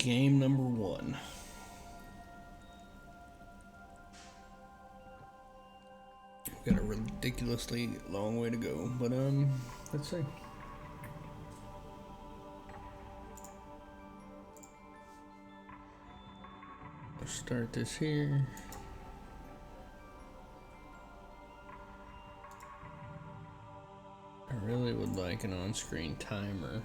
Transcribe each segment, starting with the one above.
Game number 1. Got a ridiculously long way to go, but let's see. Let's start this here. I really would like an on-screen timer.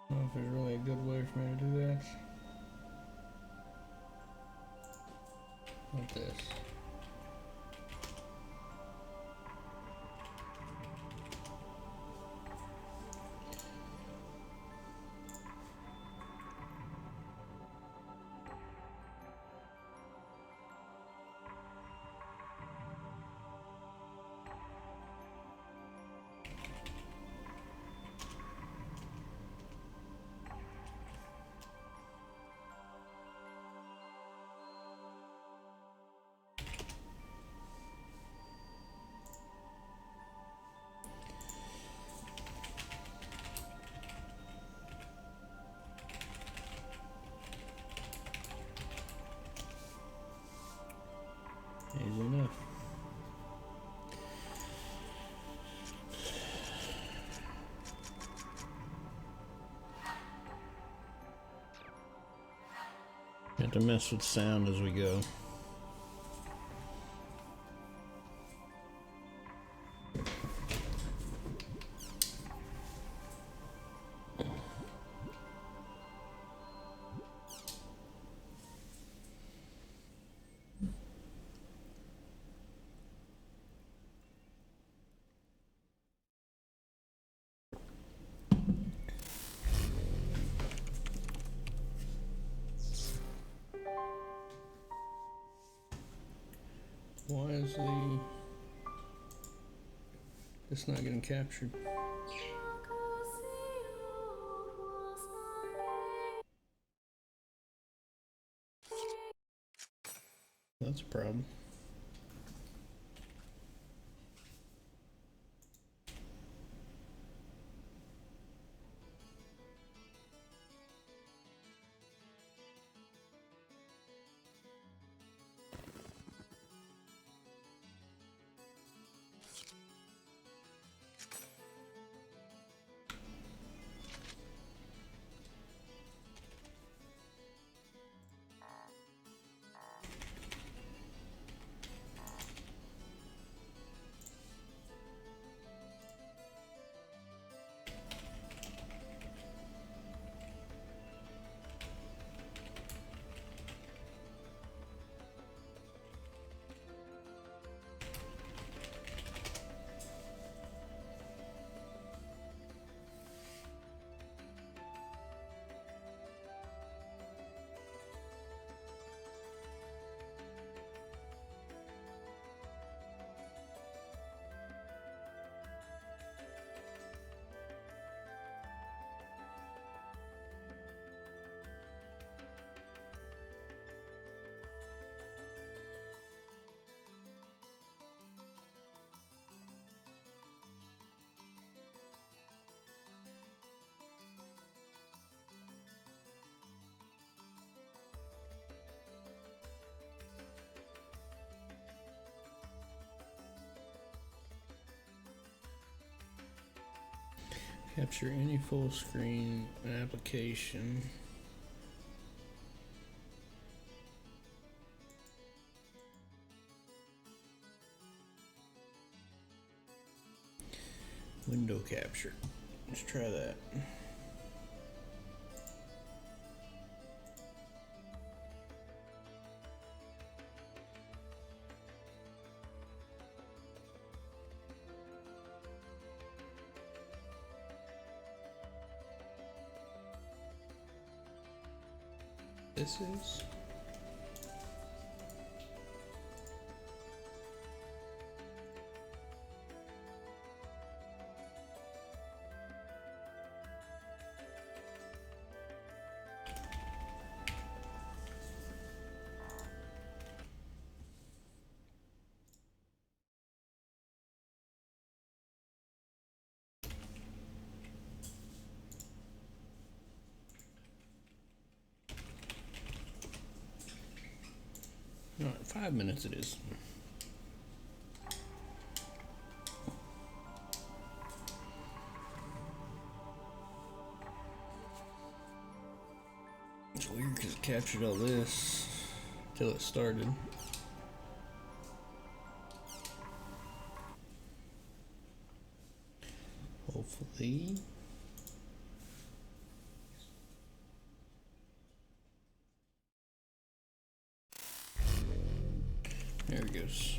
I don't know if there's really a good way for me to do that. Like this. Easy enough. Have to mess with sound as we go. Why is it's not getting captured? That's a problem. Capture any full screen application. Window capture. Let's try that. This is 5 minutes it is. It's weird because it captured all this till it started. Hopefully. There it goes.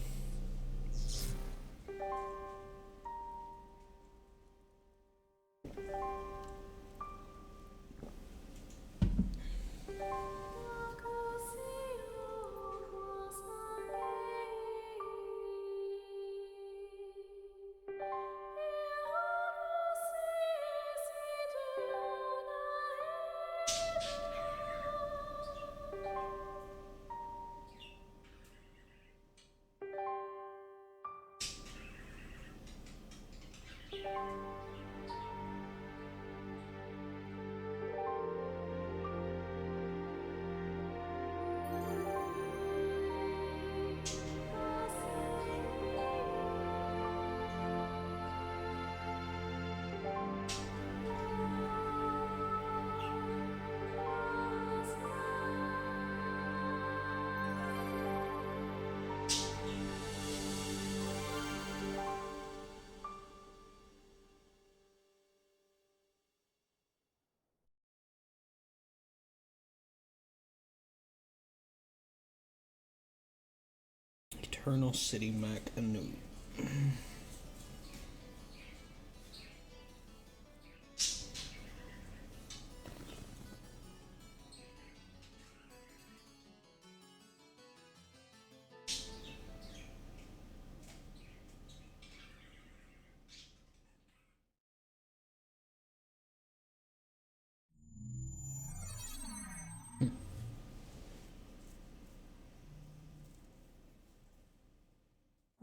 Eternal City Mac anew.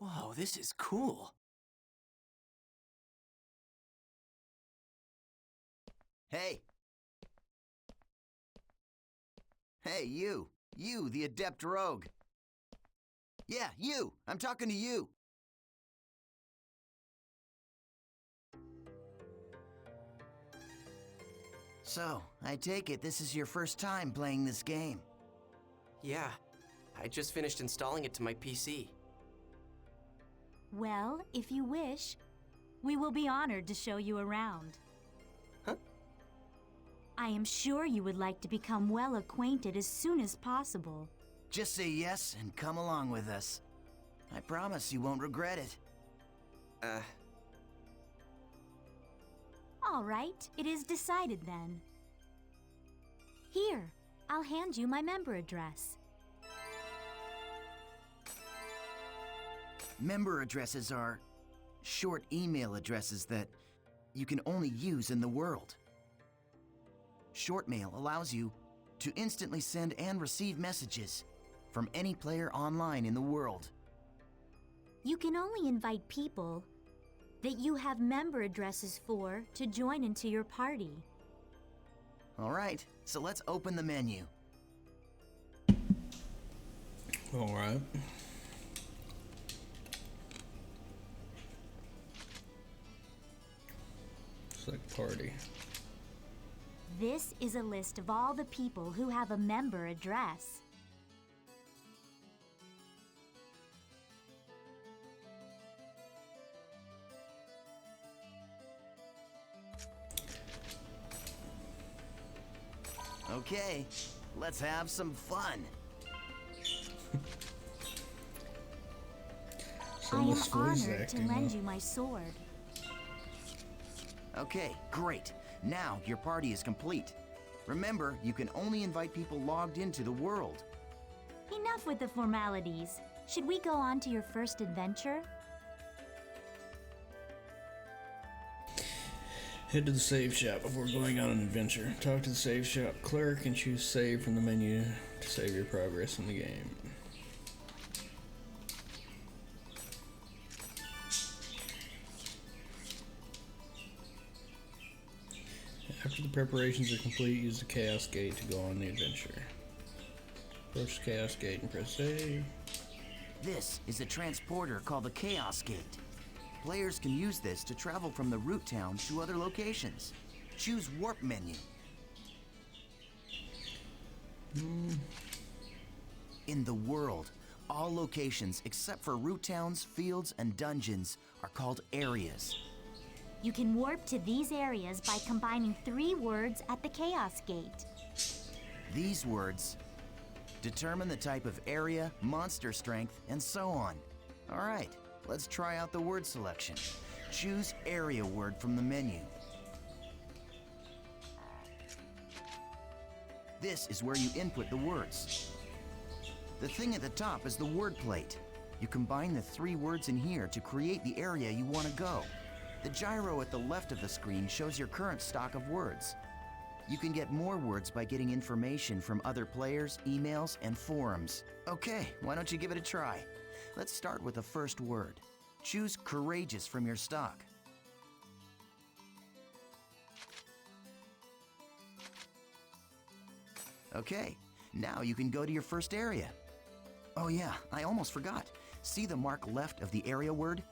Whoa, this is cool. Hey. Hey, you. You, the adept rogue. Yeah, you. I'm talking to you. So, I take it this is your first time playing this game. Yeah, I just finished installing it to my PC. Well, if you wish, we will be honored to show you around. Huh? I am sure you would like to become well acquainted as soon as possible. Just say yes and come along with us. I promise you won't regret it. All right, it is decided then. Here, I'll hand you my member address. Member addresses are short email addresses that you can only use in the world. Short mail allows you to instantly send and receive messages from any player online in the world. You can only invite people that you have member addresses for to join into your party. All right, so let's open the menu. All right. Select party. This is a list of all the people who have a member address. Okay, let's have some fun. I am honored to lend you my sword. Okay, great. Now your party is complete. Remember, you can only invite people logged into the world. Enough with the formalities. Should we go on to your first adventure? Head to the save shop before going on an adventure. Talk to the save shop clerk and choose save from the menu to save your progress in the game. After the preparations are complete, use the Chaos Gate to go on the adventure. Approach the Chaos Gate and press save. This is a transporter called the Chaos Gate. Players can use this to travel from the root town to other locations. Choose Warp menu. In the world, all locations except for root towns, fields, and dungeons are called areas. You can warp to these areas by combining 3 words at the Chaos Gate. These words determine the type of area, monster strength, and so on. All right, let's try out the word selection. Choose area word from the menu. This is where you input the words. The thing at the top is the word plate. You combine the 3 words in here to create the area you want to go. The gyro at the left of the screen shows your current stock of words. You can get more words by getting information from other players, emails, and forums. Okay, why don't you give it a try? Let's start with the first word. Choose courageous from your stock. Okay, now you can go to your first area. Oh yeah, I almost forgot. See the mark left of the area word?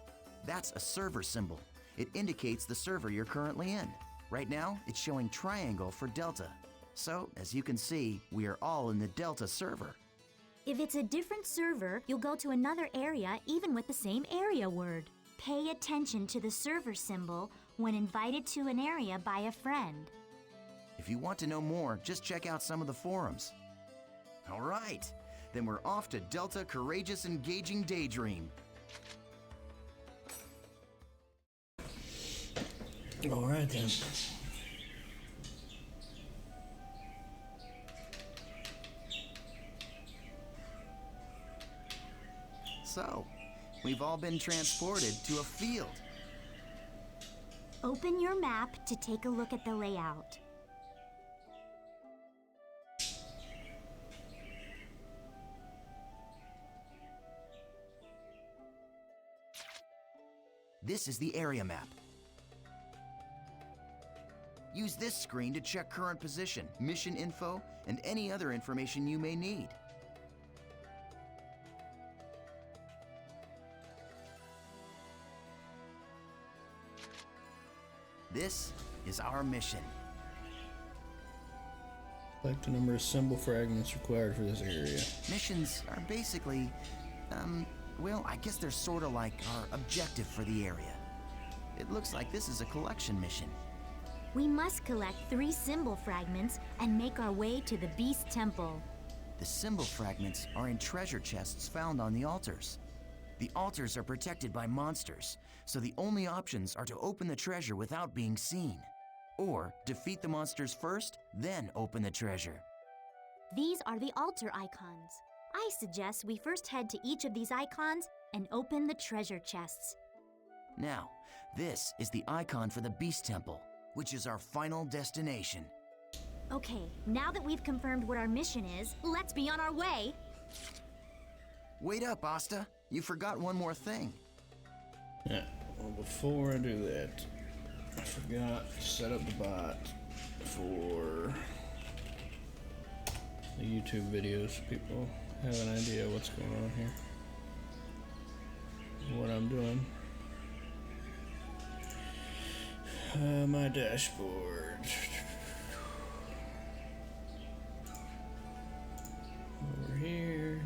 That's a server symbol. It indicates the server you're currently in. Right now, it's showing triangle for Delta. So, as you can see, we are all in the Delta server. If it's a different server, you'll go to another area even with the same area word. Pay attention to the server symbol when invited to an area by a friend. If you want to know more, just check out some of the forums. All right, then we're off to Delta Courageous Engaging Daydream. All right then. So, we've all been transported to a field. Open your map to take a look at the layout. This is the area map. Use this screen to check current position, mission info, and any other information you may need. This is our mission. Collect the number of symbol fragments required for this area. Missions are basically, well, I guess they're sort of like our objective for the area. It looks like this is a collection mission. We must collect 3 symbol fragments and make our way to the Beast Temple. The symbol fragments are in treasure chests found on the altars. The altars are protected by monsters, so the only options are to open the treasure without being seen. Or defeat the monsters first, then open the treasure. These are the altar icons. I suggest we first head to each of these icons and open the treasure chests. Now, this is the icon for the Beast Temple, which is our final destination. Okay, now that we've confirmed what our mission is, let's be on our way. Wait up, Asta. You forgot one more thing. Yeah, well, before I do that, I forgot to set up the bot for the YouTube videos so people have an idea what's going on here, what I'm doing. My dashboard. Over here.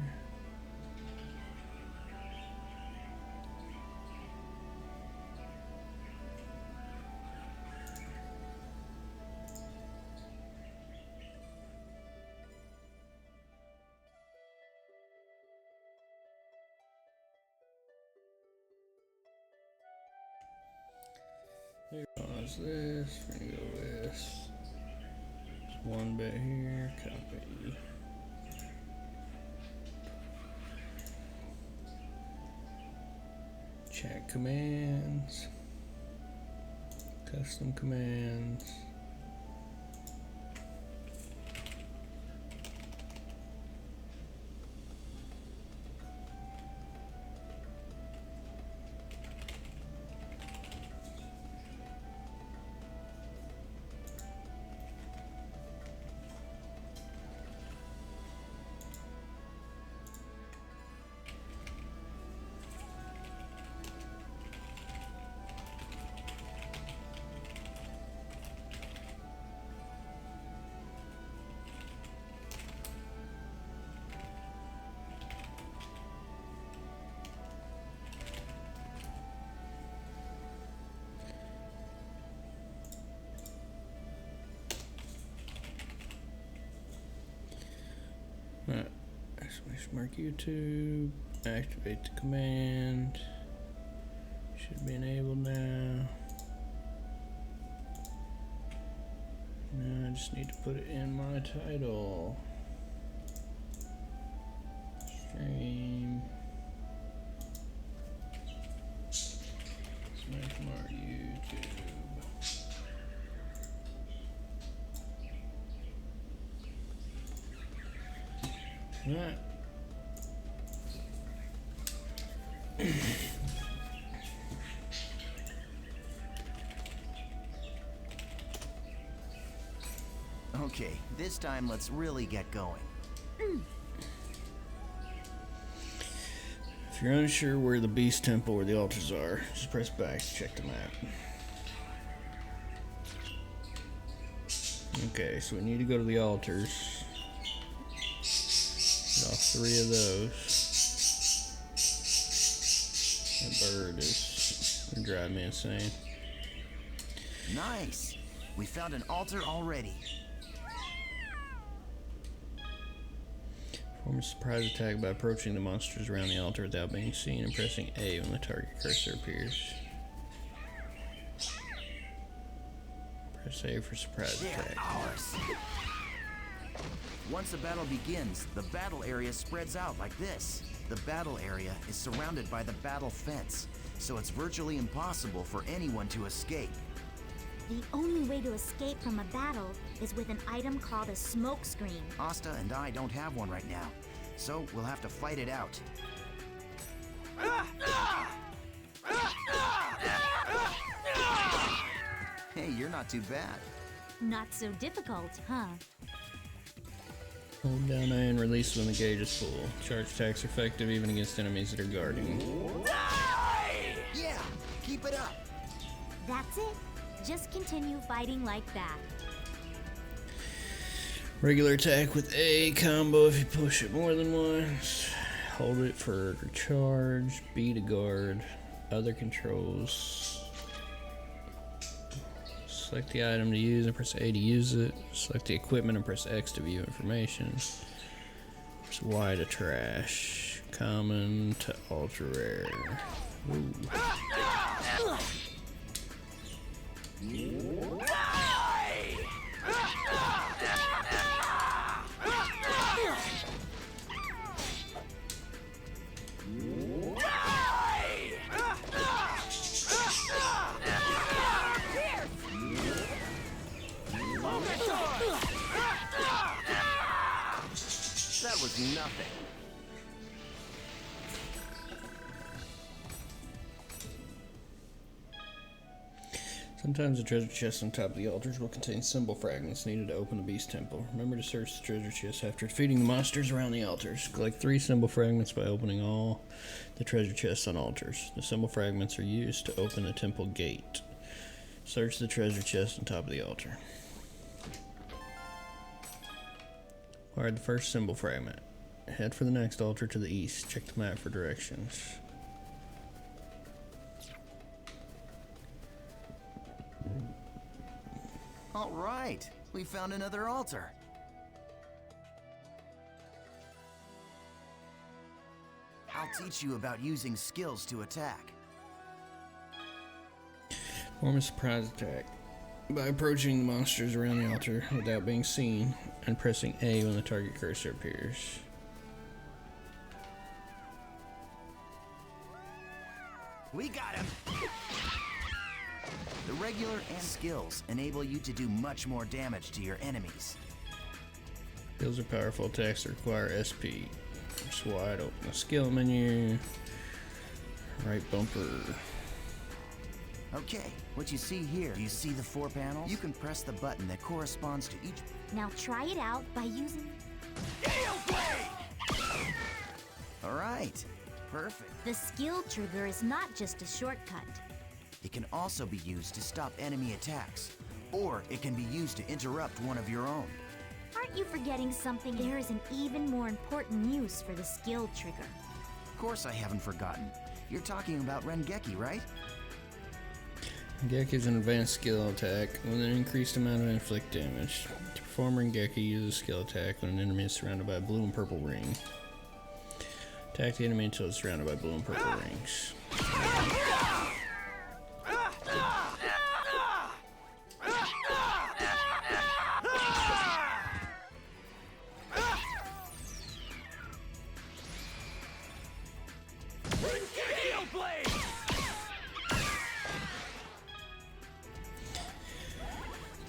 Here goes this, we're gonna go this. There's one bit here, copy. Chat commands, custom commands. Mark YouTube. Activate the command. Should be enabled now. Now I just need to put it in my title. Stream. Mark YouTube. Right. Okay, this time let's really get going. If you're unsure where the Beast Temple or the altars are, just press back to check the map. Okay, so we need to go to the altars. Get all 3 of those. That bird is gonna drive me insane. Nice! We found an altar already. Perform a surprise attack by approaching the monsters around the altar without being seen and pressing A when the target cursor appears. Press A for surprise attack. Ours. Once the battle begins, the battle area spreads out like this. The battle area is surrounded by the battle fence, so it's virtually impossible for anyone to escape. The only way to escape from a battle is with an item called a smoke screen. Asta and I don't have one right now, so we'll have to fight it out. Hey, you're not too bad. Not so difficult, huh? Hold down A and release when the gauge is full. Charge attacks are effective even against enemies that are guarding. Yeah, keep it up. That's it. Just continue fighting like that. Regular attack with A combo if you push it more than once. Hold it for charge. B to guard. Other controls. Select the item to use and press A to use it. Select the equipment and press X to view information. Press Y to trash. Common to ultra rare. Ooh. That was nothing. Sometimes the treasure chests on top of the altars will contain symbol fragments needed to open the Beast Temple. Remember to search the treasure chest after defeating the monsters around the altars. Collect 3 symbol fragments by opening all the treasure chests on altars. The symbol fragments are used to open the temple gate. Search the treasure chest on top of the altar. Acquire the first symbol fragment. Head for the next altar to the east. Check the map for directions. All right, we found another altar. I'll teach you about using skills to attack. Perform a surprise attack by approaching the monsters around the altar without being seen and pressing A when the target cursor appears. We got him! The regular and skills enable you to do much more damage to your enemies. Skills are powerful attacks that require SP. Press Y to open the skill menu. Right bumper. Okay, what you see here, do you see the 4 panels? You can press the button that corresponds to each. Now try it out by using... All right, perfect. The skill trigger is not just a shortcut. It can also be used to stop enemy attacks, or it can be used to interrupt one of your own. Aren't you forgetting something? There is an even more important use for the skill trigger. Of course I haven't forgotten. You're talking about Rengeki, right? Rengeki is an advanced skill attack with an increased amount of inflict damage. To perform Rengeki, use a skill attack when an enemy is surrounded by a blue and purple ring. Attack the enemy until it's surrounded by blue and purple rings.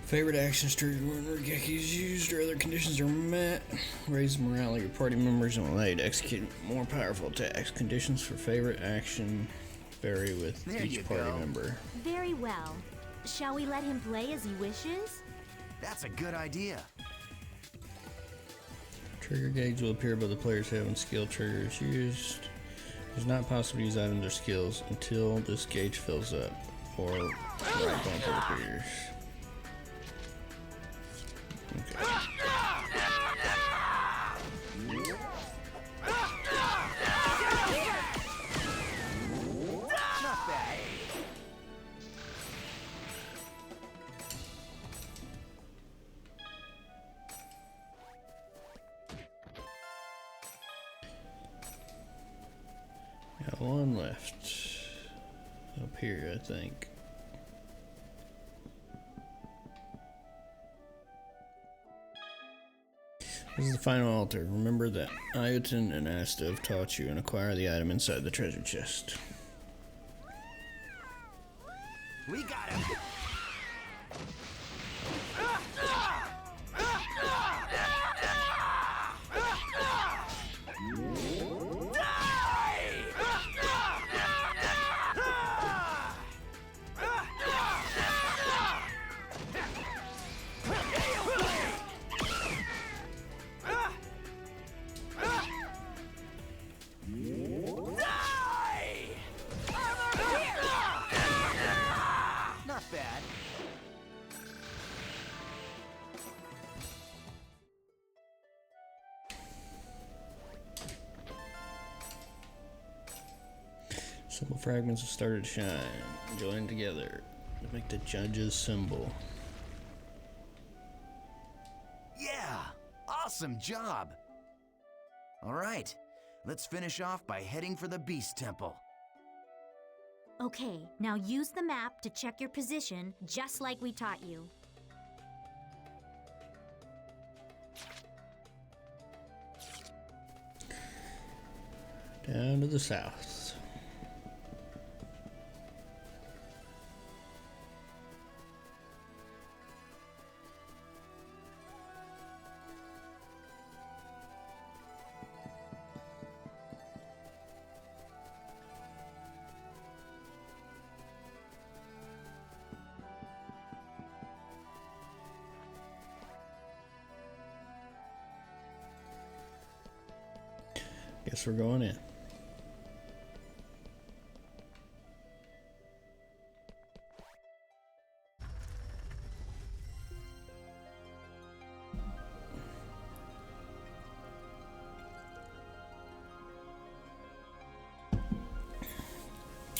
Favorite actions triggered when Regeki is used or other conditions are met. Raise the morale of your party members and will allow you to execute more powerful attacks. Conditions for favorite action vary with each party member. Very well. Shall we let him play as he wishes? That's a good idea. Trigger gauge will appear above the player's head when skill trigger is used. It's not possible to use items or skills until this gauge fills up or right bumper appears. Okay. Not bad. Got one left up here, I think. This is the final altar. Remember that Ayuten and Asta have taught you and acquire the item inside the treasure chest. We got him. Not bad. Symbol fragments have started to shine. Join together to make the judge's symbol. Yeah! Awesome job! Alright, let's finish off by heading for the Beast Temple. Okay, now use the map to check your position, just like we taught you. Down to the south. Guess we're going in.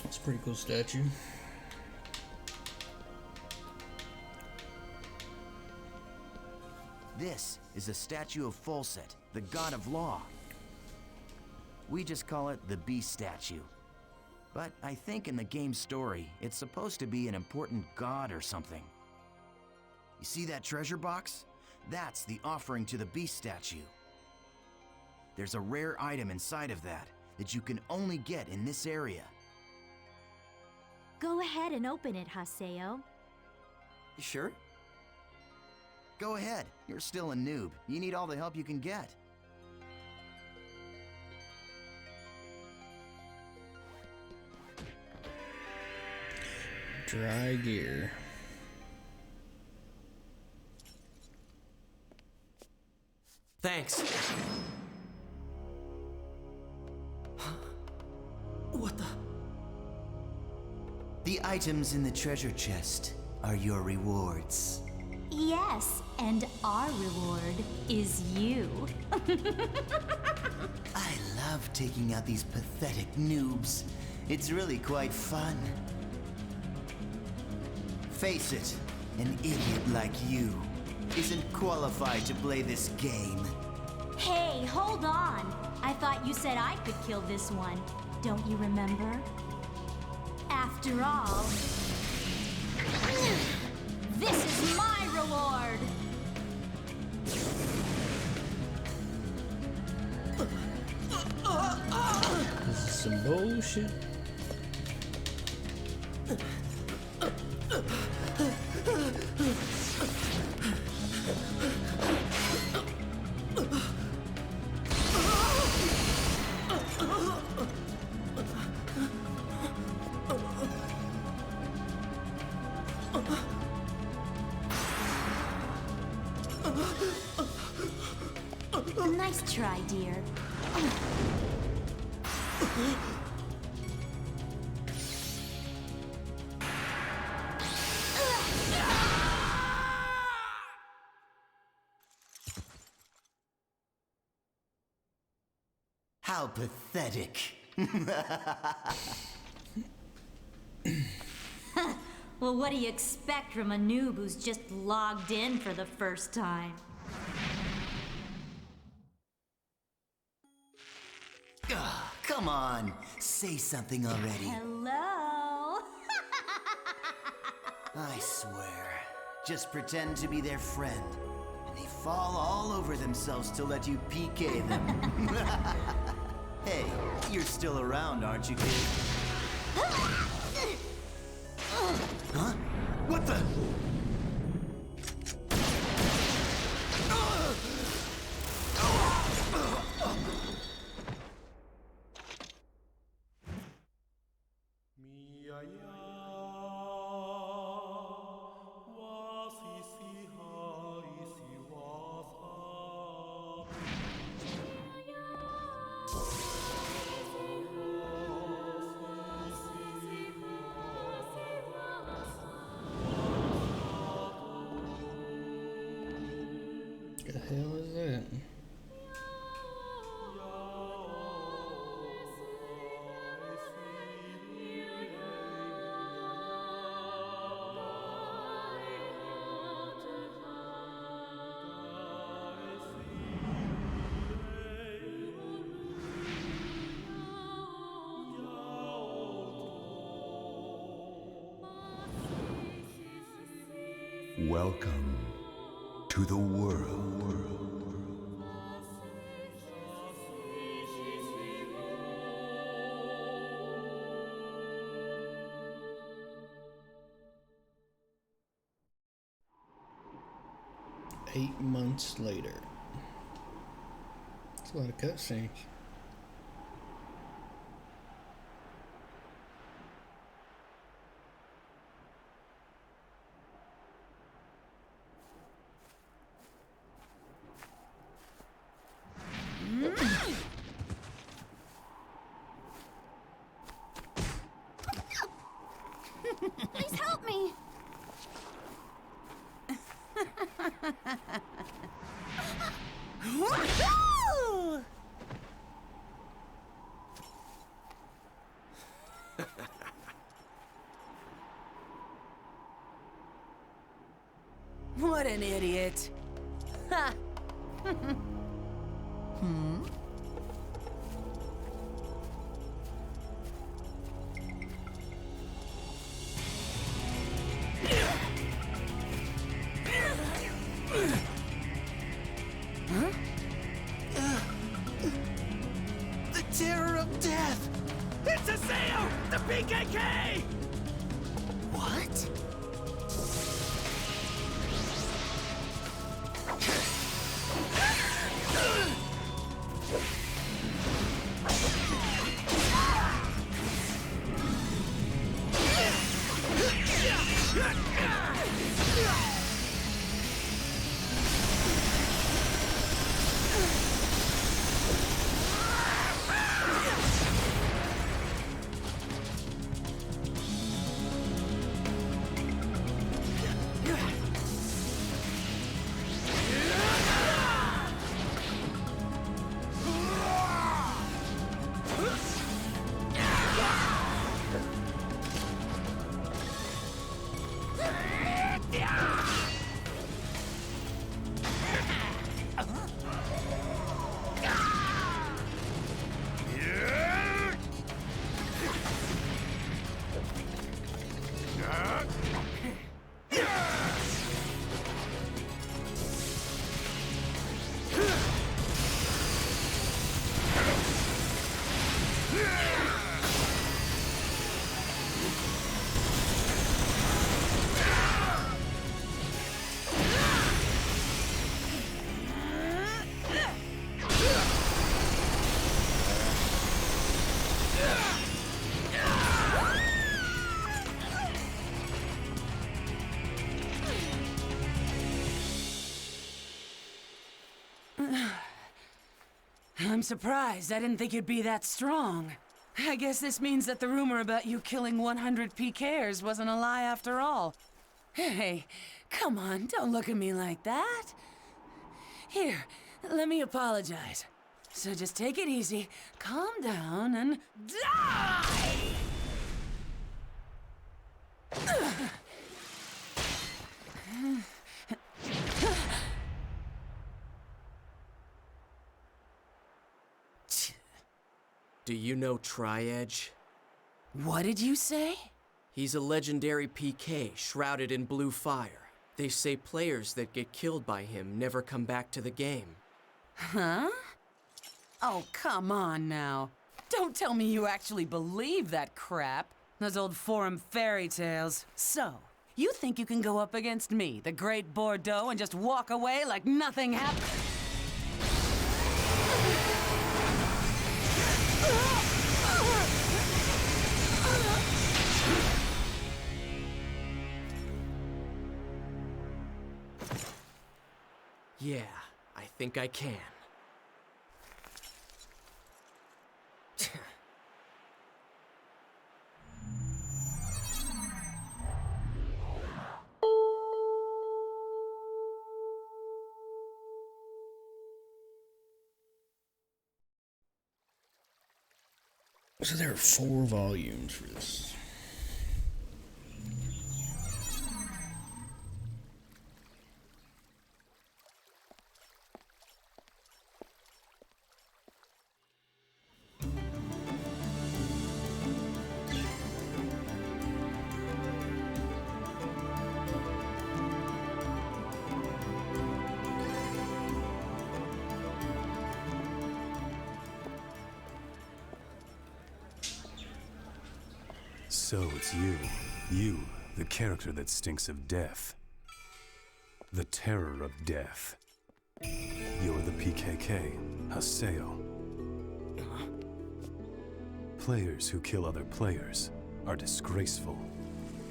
It's a pretty cool statue. This is a statue of Folset, the god of law. We just call it the Beast statue. But I think in the game's story, it's supposed to be an important god or something. You see that treasure box? That's the offering to the Beast statue. There's a rare item inside of that you can only get in this area. Go ahead and open it, Haseo. You sure? Go ahead, you're still a noob. You need all the help you can get. Dry gear. Thanks. What the? The items in the treasure chest are your rewards. Yes, and our reward is you. I love taking out these pathetic noobs. It's really quite fun. Face it, an idiot like you isn't qualified to play this game. Hey, hold on. I thought you said I could kill this one. Don't you remember? After all, this is my reward! This is some bullshit. Nice try, dear. How pathetic. Well, what do you expect from a noob who's just logged in for the first time? Ugh, come on, say something already. Hello? I swear, just pretend to be their friend, and they fall all over themselves to let you PK them. Hey, you're still around, aren't you, kid? Huh? What the? The hell is that? Welcome to the world. 8 months later. That's a lot of cutscenes. Please help me! What an idiot. Ha! The terror of death! It's a sale! The PKK! What? I'm surprised. I didn't think you'd be that strong. I guess this means that the rumor about you killing 100 PKers wasn't a lie after all. Hey, come on, don't look at me like that. Here, let me apologize. So just take it easy, calm down, and die! Do you know Tri-Edge? What did you say? He's a legendary PK shrouded in blue fire. They say players that get killed by him never come back to the game. Huh? Oh, come on now. Don't tell me you actually believe that crap. Those old forum fairy tales. So, you think you can go up against me, the Great Bordeaux, and just walk away like nothing happened? Yeah, I think I can. So there are 4 volumes for this. So it's you. You, the character that stinks of death. The terror of death. You're the PKK, Haseo. Players who kill other players are disgraceful.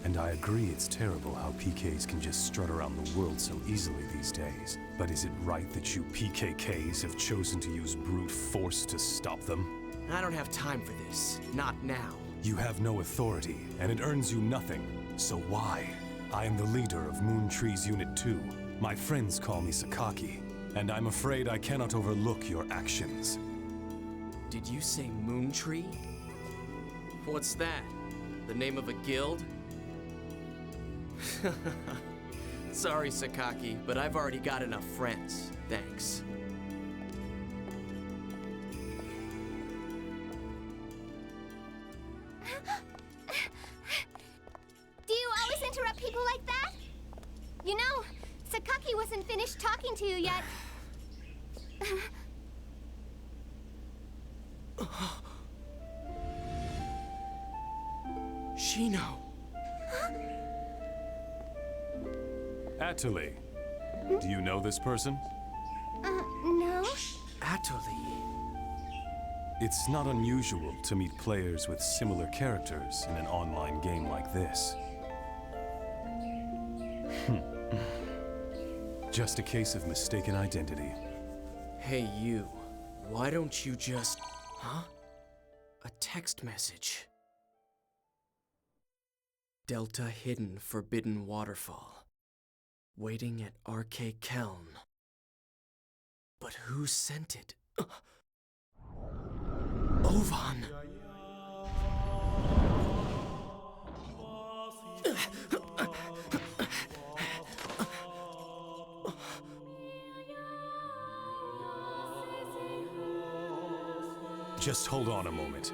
And I agree it's terrible how PKs can just strut around the world so easily these days. But is it right that you PKKs have chosen to use brute force to stop them? I don't have time for this. Not now. You have no authority, and it earns you nothing. So why? I am the leader of Moon Tree's Unit 2. My friends call me Sakaki, and I'm afraid I cannot overlook your actions. Did you say Moon Tree? What's that? The name of a guild? Sorry, Sakaki, but I've already got enough friends. Thanks. Do you always interrupt people like that? You know, Sakaki wasn't finished talking to you yet. Shino. Atali, do you know this person? No? Atali. It's not unusual to meet players with similar characters in an online game like this. Just a case of mistaken identity. Hey, you. Why don't you just... Huh? A text message. Delta Hidden Forbidden Waterfall. Waiting at RK Keln. But who sent it? Ovan! Just hold on a moment.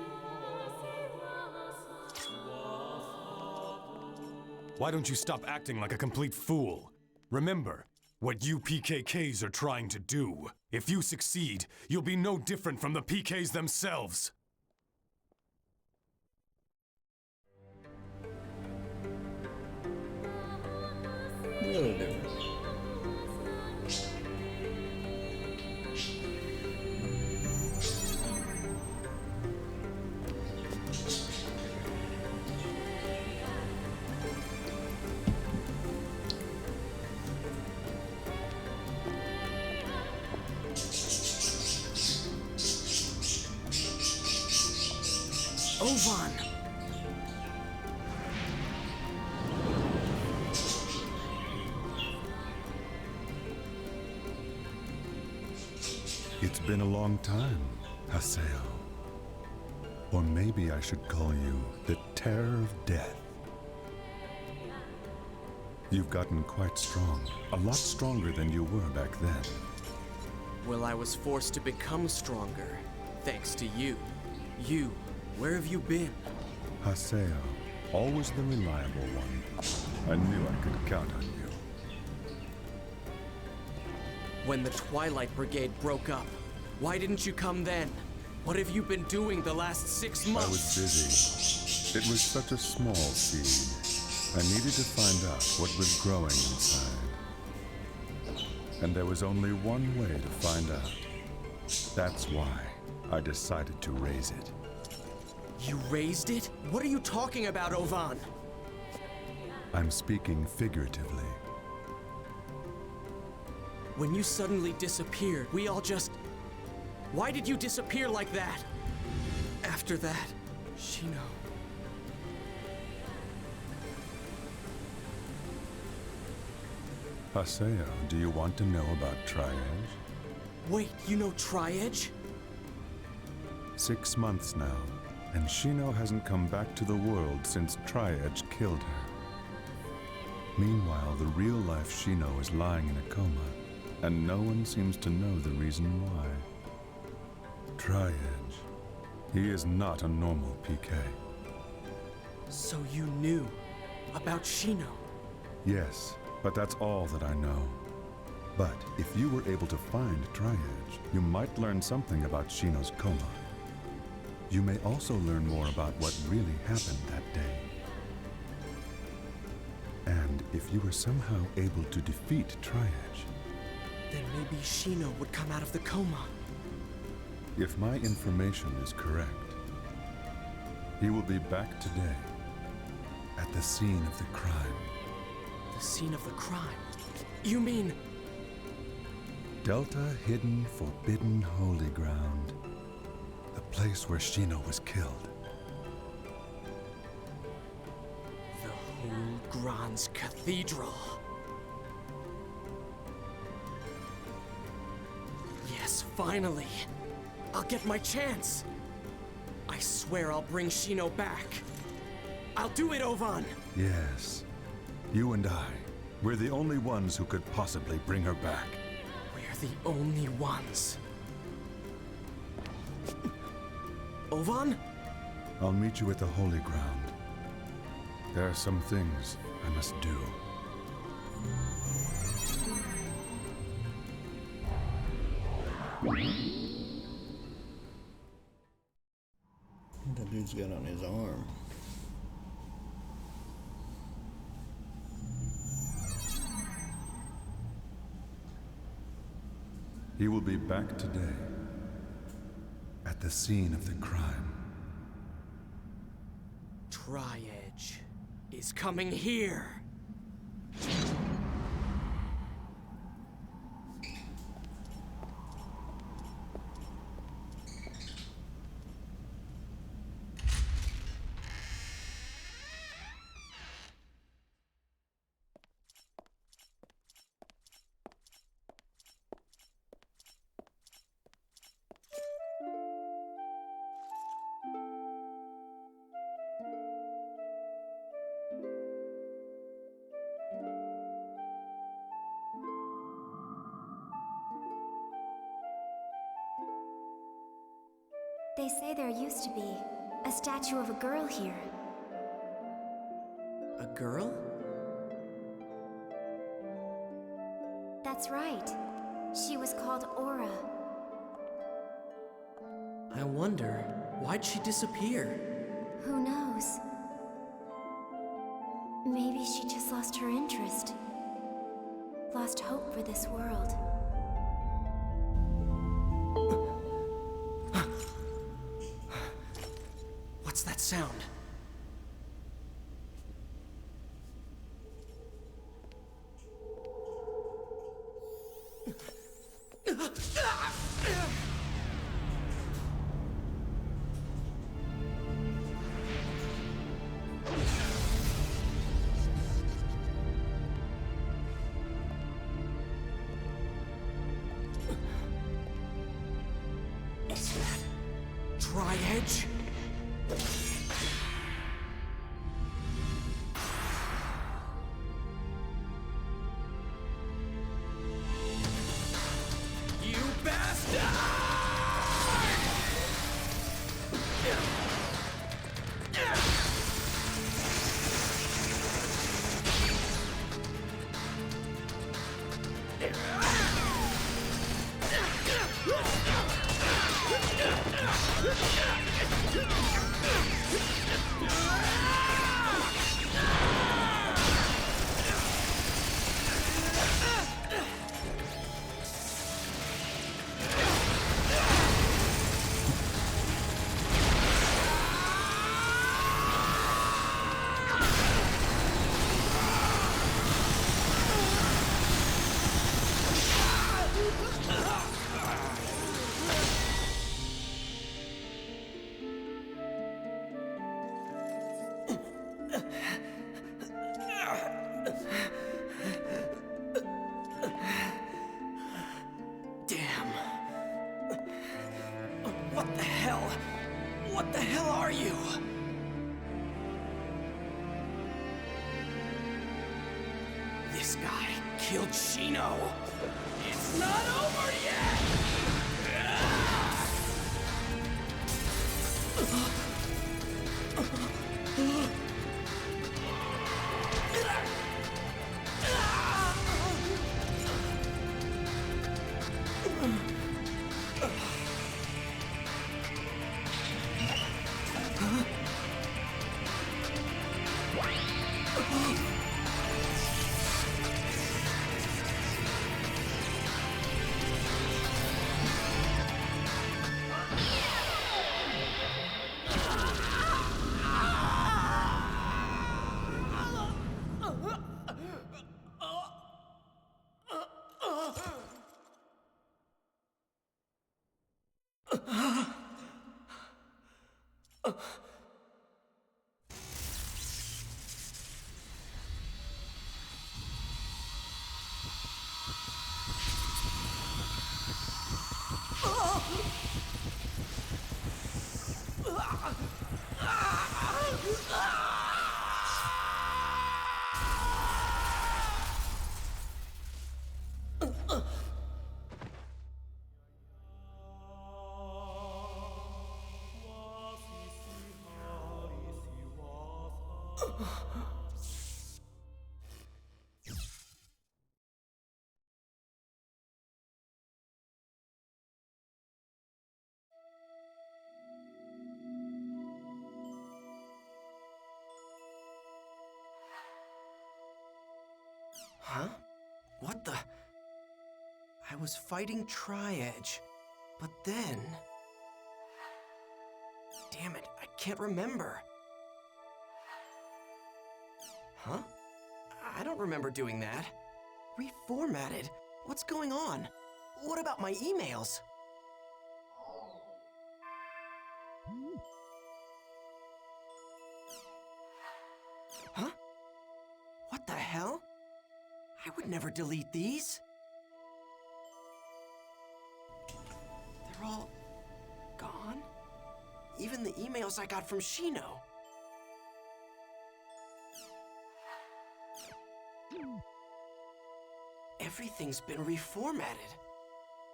Why don't you stop acting like a complete fool? Remember what you PKKs are trying to do. If you succeed, you'll be no different from the PKs themselves. A little different. It's been a long time, Haseo. Or maybe I should call you the Terror of Death. You've gotten quite strong, a lot stronger than you were back then. Well, I was forced to become stronger, thanks to you. You, where have you been? Haseo, always the reliable one. I knew I could count on you. When the Twilight Brigade broke up, why didn't you come then? What have you been doing the last 6 months? I was busy. It was such a small seed. I needed to find out what was growing inside. And there was only one way to find out. That's why I decided to raise it. You raised it? What are you talking about, Ovan? I'm speaking figuratively. When you suddenly disappeared, we all just... Why did you disappear like that? After that, Shino... Haseo, do you want to know about Tri-Edge? Wait, you know Tri-Edge? 6 months now, and Shino hasn't come back to the world since Tri-Edge killed her. Meanwhile, the real-life Shino is lying in a coma, and no one seems to know the reason why. Tri-Edge, he is not a normal PK. So you knew about Shino? Yes, but that's all that I know. But if you were able to find Tri-Edge, you might learn something about Shino's coma. You may also learn more about what really happened that day. And if you were somehow able to defeat Tri-Edge, then maybe Shino would come out of the coma. If my information is correct, he will be back today, at the scene of the crime. The scene of the crime? You mean... Delta Hidden Forbidden Holy Ground. The place where Shino was killed. The Hul Gran's Cathedral. Yes, finally. I'll get my chance. I swear I'll bring Shino back. I'll do it, Ovan! Yes. You and I, we're the only ones who could possibly bring her back. We're the only ones. Ovan? I'll meet you at the Holy Ground. There are some things I must do. What that dude's got on his arm? He will be back today, at the scene of the crime. Tri-Edge is coming here. They say there used to be a statue of a girl here. A girl? That's right. She was called Aura. I wonder, why'd she disappear? Who knows? Maybe she just lost her interest. Lost hope for this world. What's that sound? This guy killed Shino! It's not over yet! Huh? What the? I was fighting Tri-Edge, but then... Damn it, I can't remember. Huh? I don't remember doing that. Reformatted? What's going on? What about my emails? Huh? What the hell? I would never delete these. They're all gone? Even the emails I got from Shino. Everything's been reformatted.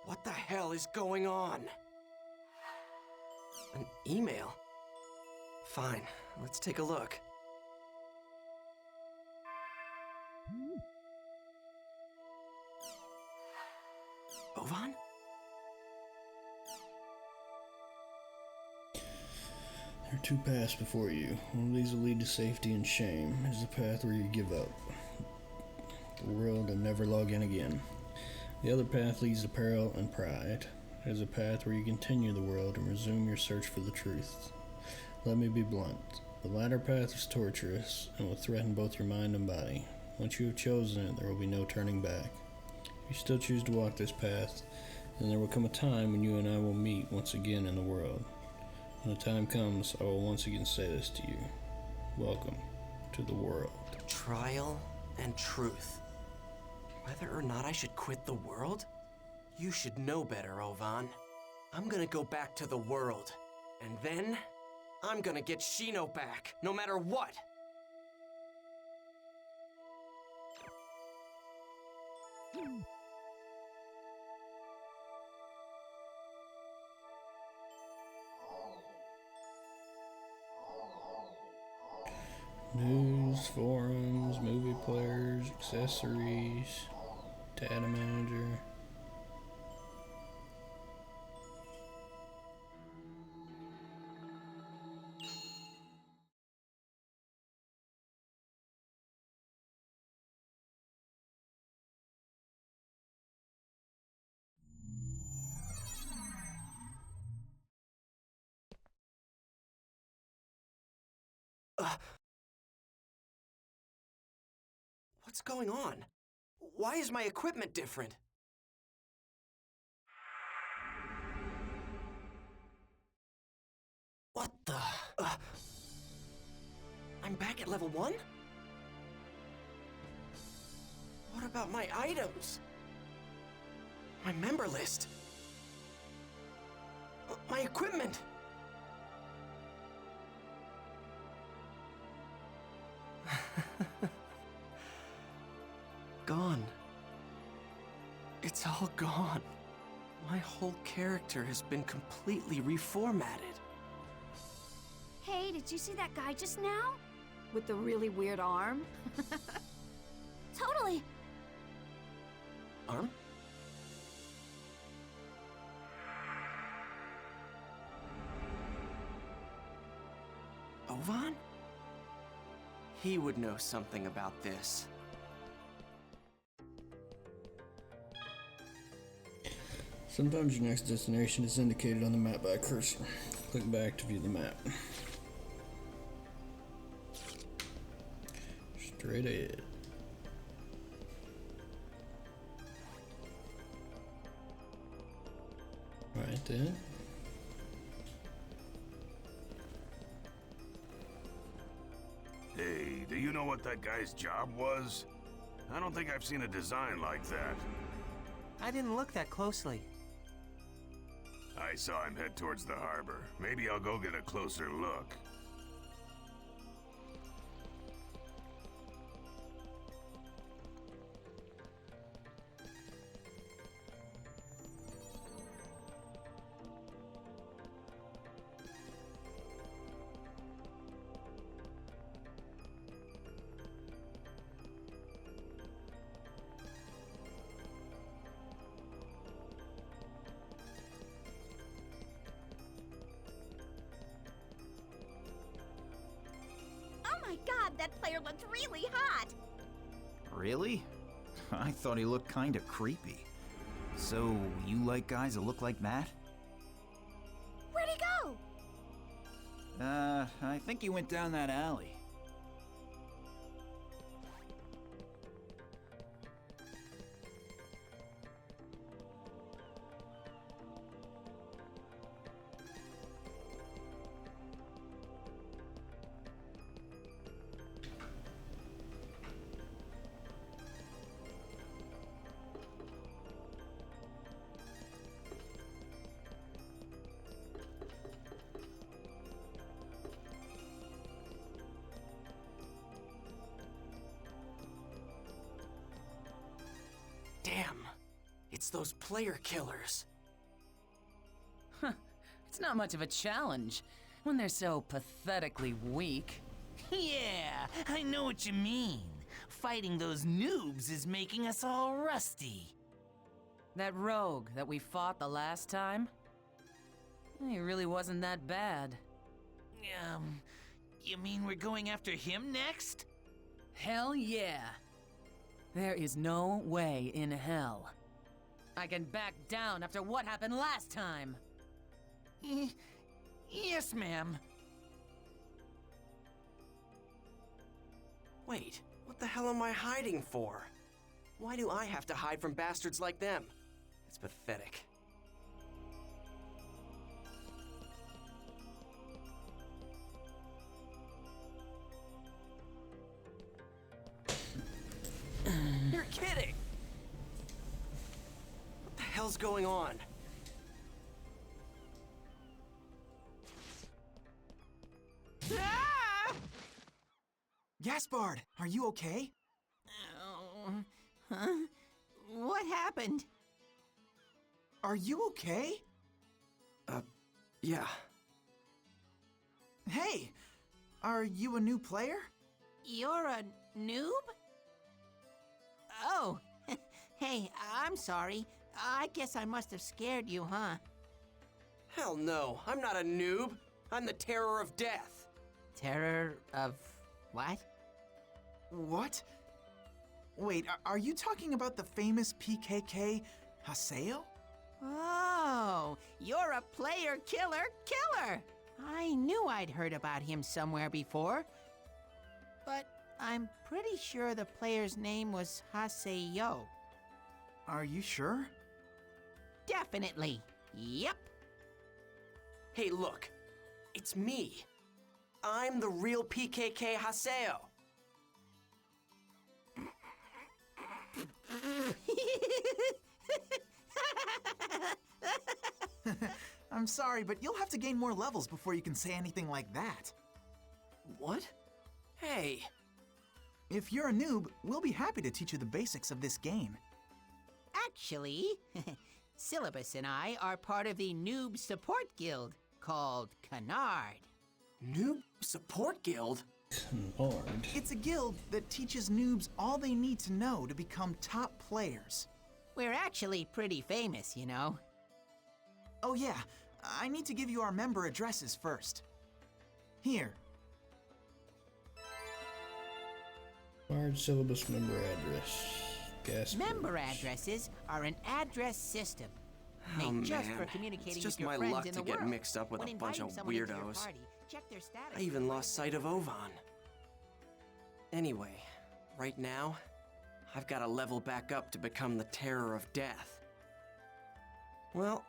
What the hell is going on? An email? Fine, let's take a look. Ovan? There are two paths before you. One of these will lead to safety and shame. There's the path where you give up the world and never log in again. The other path leads to peril and pride. There's a path where you continue the world and resume your search for the truth. Let me be blunt. The latter path is torturous and will threaten both your mind and body. Once you have chosen it, there will be no turning back. If you still choose to walk this path, then there will come a time when you and I will meet once again in the world. When the time comes, I will once again say this to you. Welcome to the world. Trial and truth. Whether or not I should quit the world? You should know better, Ovan. I'm gonna go back to the world. And then, I'm gonna get Shino back, no matter what! News, forums, movie players, accessories, data manager. What's going on? Why is my equipment different? What the? I'm back at level 1? What about my items? My member list? My equipment? gone. It's all gone. My whole character has been completely reformatted. Hey, did you see that guy just now? With the really weird arm? Totally. Arm? Ovan? He would know something about this. Sometimes your next destination is indicated on the map by a cursor. Click back to view the map. Straight ahead. Right then. Hey, do you know what that guy's job was? I don't think I've seen a design like that. I didn't look that closely. I saw him head towards the harbor. Maybe I'll go get a closer look. Oh my god, that player looked really hot! Really? I thought he looked kinda creepy. So, you like guys that look like that? Where'd he go? I think he went down that alley. Damn, it's those player killers. It's not much of a challenge when they're so pathetically weak. Yeah, I know what you mean. Fighting those noobs is making us all rusty. That rogue that we fought the last time? He really wasn't that bad. You mean we're going after him next? Hell yeah. There is no way in hell I can back down after what happened last time. Yes, ma'am. Wait, what the hell am I hiding for? Why do I have to hide from bastards like them? It's pathetic. You're kidding! What the hell's going on? Ah! Gaspard, are you okay? Huh? What happened? Are you okay? Yeah. Hey, are you a new player? You're a noob? Oh, hey, I'm sorry. I guess I must have scared you, huh? Hell no, I'm not a noob. I'm the terror of death. Terror of what? What? Wait, are you talking about the famous PKK Haseo? Oh, you're a player killer. I knew I'd heard about him somewhere before. But I'm pretty sure the player's name was Haseo. Are you sure? Definitely. Yep. Hey, look. It's me. I'm the real PKK Haseo. I'm sorry, but you'll have to gain more levels before you can say anything like that. What? Hey. If you're a noob, we'll be happy to teach you the basics of this game. Actually, Syllabus and I are part of the Noob Support Guild called Canard. Noob Support Guild? Canard? It's a guild that teaches noobs all they need to know to become top players. We're actually pretty famous, you know. Oh yeah, I need to give you our member addresses first. Here. Large syllabus member address. Gas Member addresses are an address system made just for communicating it's just with your my friends luck in to the get world. mixed up with When a bunch of inviting someone into your weirdos. party, check their status I even lost sight of Ovan. Anyway, right now, I've got to level back up to become the terror of death. Well,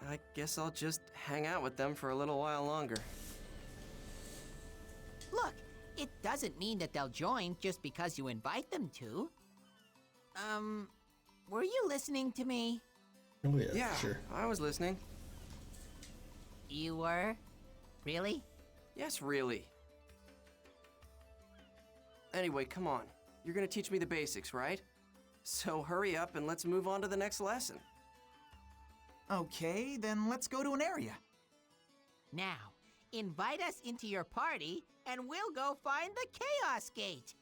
I guess I'll just hang out with them for a little while longer. Look, it doesn't mean that they'll join just because you invite them to. Were you listening to me? Oh yeah, Yeah, sure. I was listening. You were? Really? Yes, really. Anyway, come on. You're gonna teach me the basics, right? So hurry up and let's move on to the next lesson. Okay, then let's go to an area. Now, invite us into your party and we'll go find the Chaos Gate.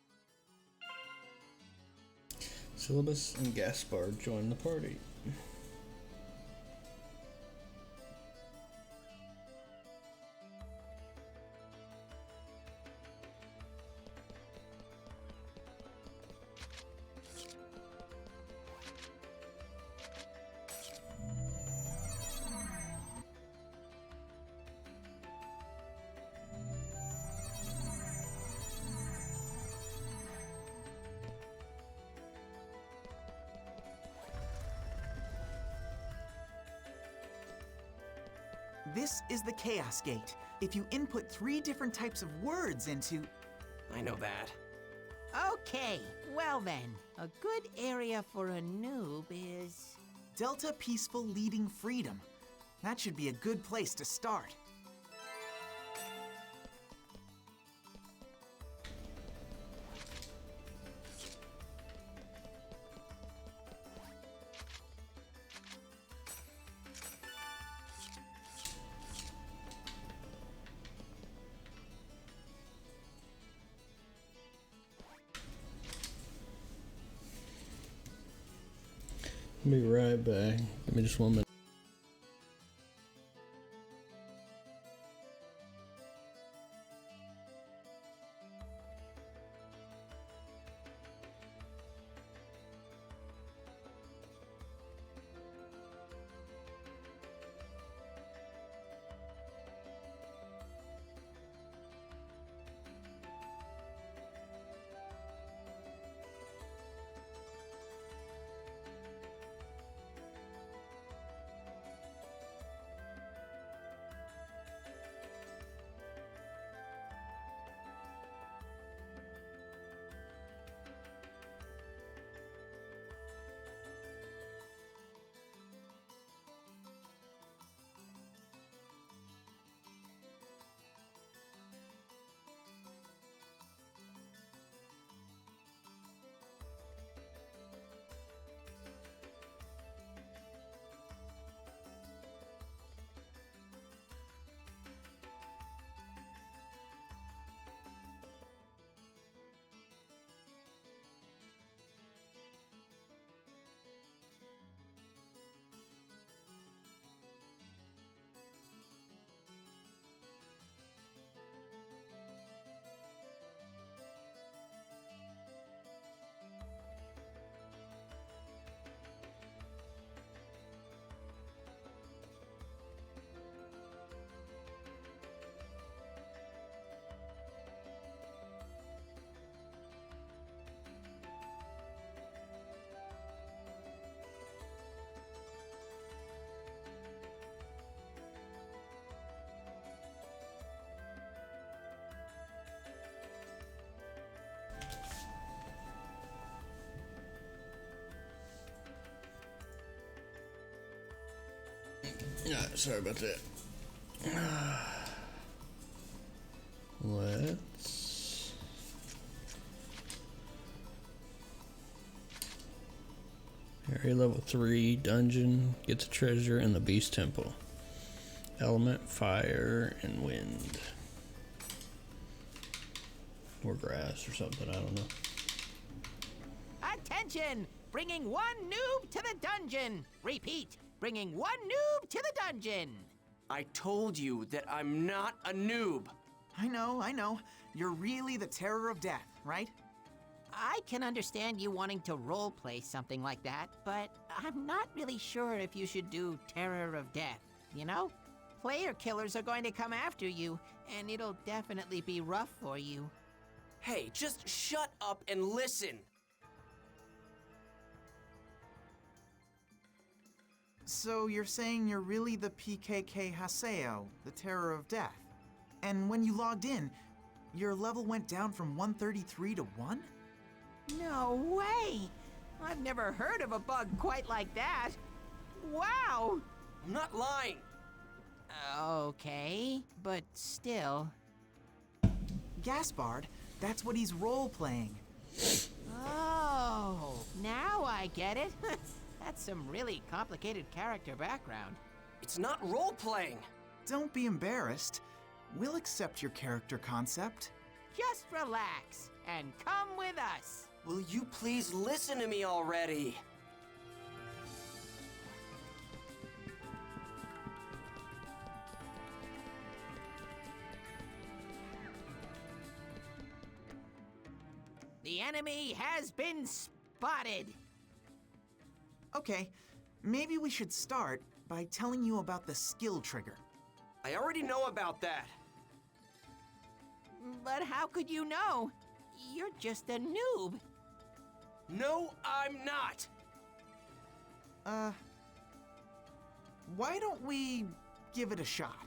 Syllabus and Gaspar join the party. This is the Chaos Gate. If you input 3 different types of words into... I know that. Okay, well then, a good area for a noob is... Delta Peaceful Leading Freedom. That should be a good place to start. I'll be right back. Give me just 1 minute. Sorry about that. Let's Area level 3, dungeon, gets a treasure in the beast temple. Element, fire, and wind. Or grass or something, I don't know. Attention! Bringing one noob to the dungeon! Repeat, bringing one noob to the dungeon! I told you that I'm not a noob. I know. You're really the terror of death, right? I can understand you wanting to roleplay something like that, but I'm not really sure if you should do Terror of Death, you know? Player killers are going to come after you, and it'll definitely be rough for you. Hey, just shut up and listen. So you're saying you're really the PKK Haseo, the terror of death. And when you logged in, your level went down from 133 to 1? No way! I've never heard of a bug quite like that. Wow! I'm not lying. Okay, but still. Gaspard, that's what he's role-playing. Oh, now I get it. That's some really complicated character background. It's not role-playing. Don't be embarrassed. We'll accept your character concept. Just relax and come with us. Will you please listen to me already? The enemy has been spotted. Okay, maybe we should start by telling you about the skill trigger. I already know about that. But how could you know? You're just a noob. No, I'm not. Why don't we give it a shot?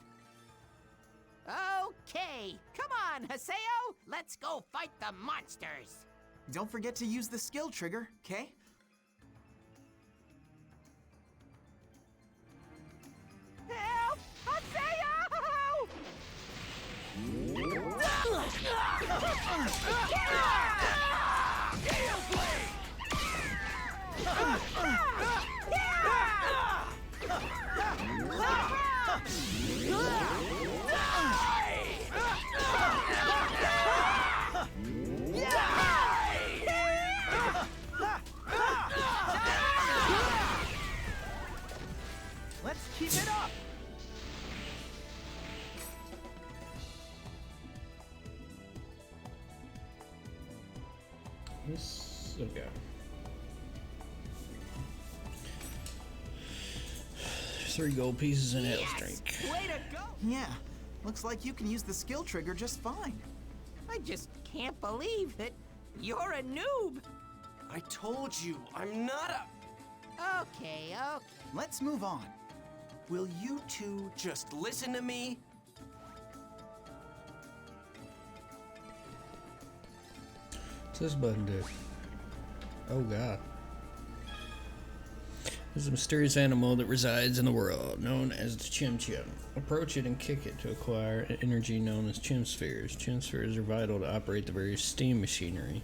Okay, come on, Haseo. Let's go fight the monsters. Don't forget to use the skill trigger, okay? Help! Haseo! Let's keep it up! This, okay. 3 gold pieces and health drink. Way to go! Yeah, looks like you can use the skill trigger just fine. I just can't believe that you're a noob. I told you, I'm not a... Okay. Let's move on. Will you two just listen to me? What's this button do? Oh god. There's a mysterious animal that resides in the world, known as the Chim Chim. Approach it and kick it to acquire an energy known as Chim Spheres. Chim Spheres are vital to operate the various steam machinery,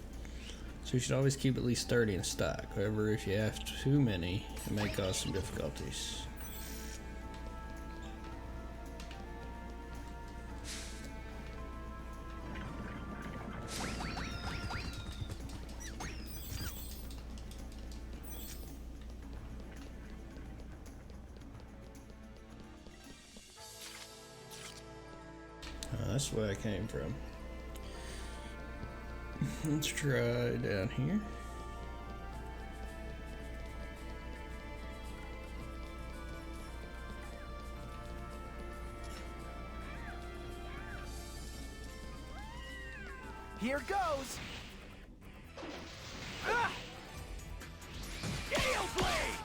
so you should always keep at least 30 in stock. However, if you have too many, it may cause some difficulties. That's where I came from. Let's try down here. Here goes! Gale Blade!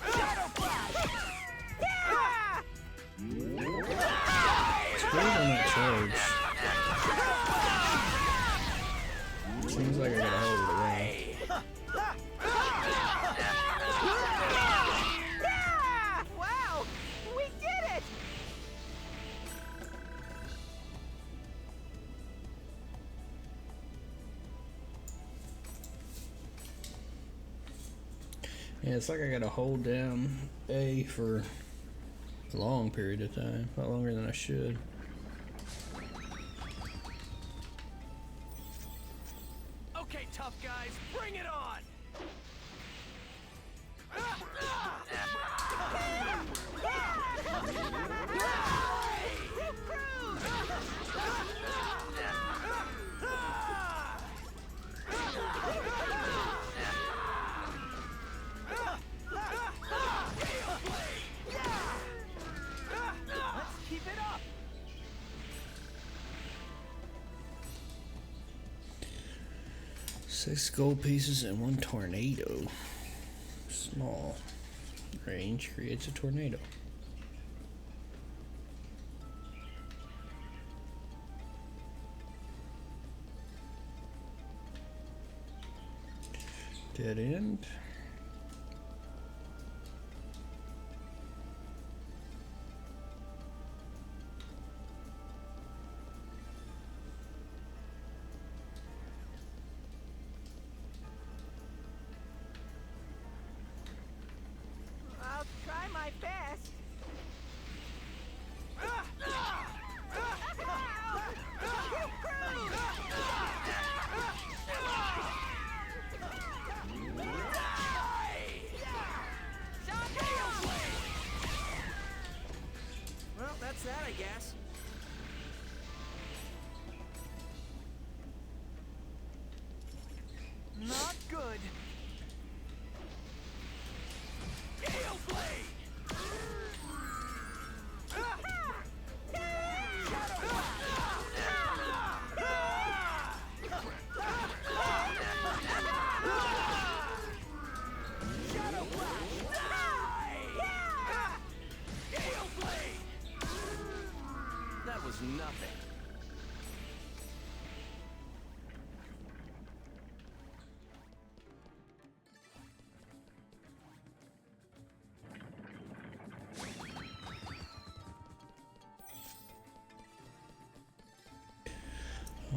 Shadow Flash! It's great on that charge. Seems like I gotta hold it around. Yeah! Wow! We did it! Yeah, it's like I gotta hold down A for a long period of time, a lot longer than I should. Okay, tough guys, bring it on! Keep it up! 6 gold pieces and 1 tornado. Small range creates a tornado. Dead end. I'll try my best. Well, that's that, I guess. Not good. Gale Blade! That was nothing.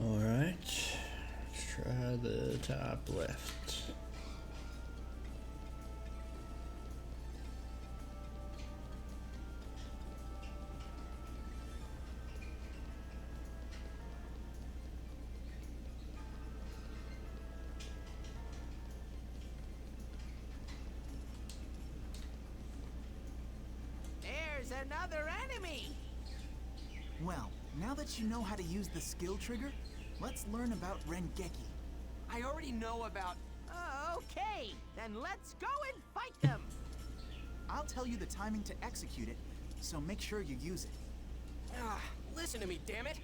Alright, let's try the top left. There's another enemy! Well, now that you know how to use the skill trigger, let's learn about Rengeki. I already know about... Okay, then let's go and fight them! I'll tell you the timing to execute it, so make sure you use it. Listen to me, damn it!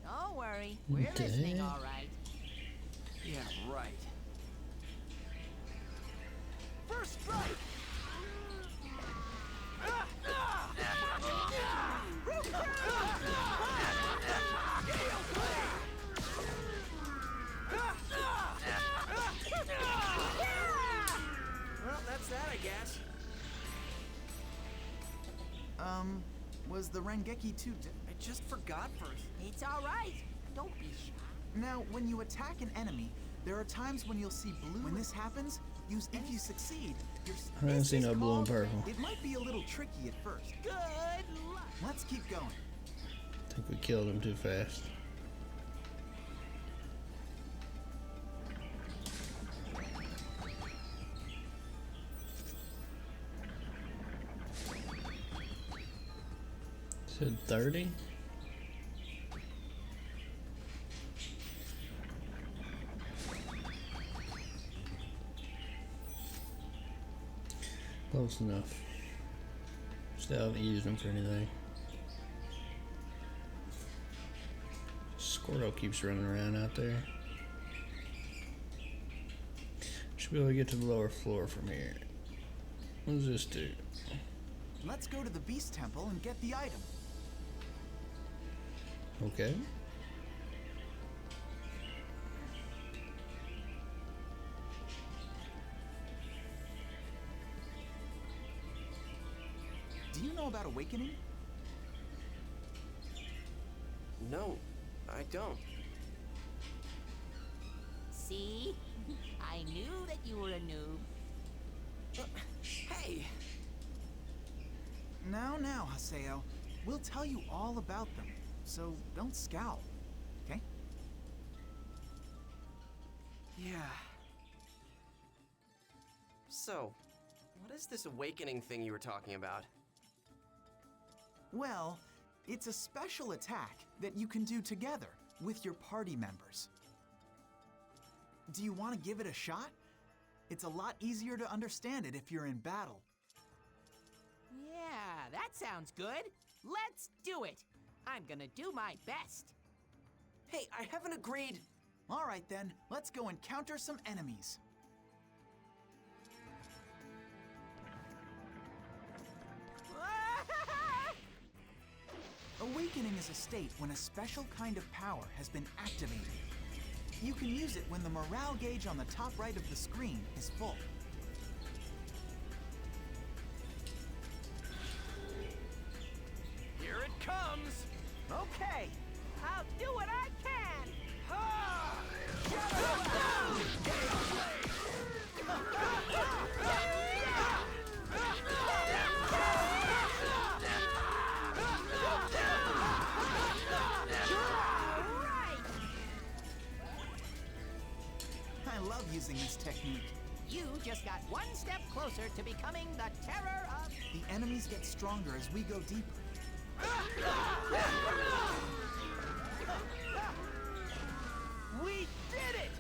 Don't worry, we're listening all right. Yeah, right. First strike! Well, that's that, I guess. Was the Rengeki too I just forgot first. It's all right. Don't be shy. Now, when you attack an enemy, there are times when you'll see blue. When this happens, use if you succeed. I haven't seen no blue and purple. It might be a little tricky at first. Good luck. Let's keep going. I think we killed him too fast. Said 30? Close enough. Still haven't used them for anything. Squirtle keeps running around out there. Should be able to get to the lower floor from here. What does this do? Let's go to the Beast Temple and get the item. Okay. Do you know about awakening? No, I don't. See? I knew that you were a noob. Hey! Now, Haseo. We'll tell you all about them, so don't scowl, okay? Yeah. So, what is this awakening thing you were talking about? Well, it's a special attack that you can do together with your party members. Do you want to give it a shot? It's a lot easier to understand it if you're in battle. Yeah, that sounds good. Let's do it. I'm gonna do my best. Hey, I haven't agreed. All right then, let's go encounter some enemies. Awakening is a state when a special kind of power has been activated. You can use it when the morale gauge on the top right of the screen is full. Here it comes! Okay, I'll do what I can. I love using this technique. You just got one step closer to becoming the terror of... The enemies get stronger as we go deeper. We did it!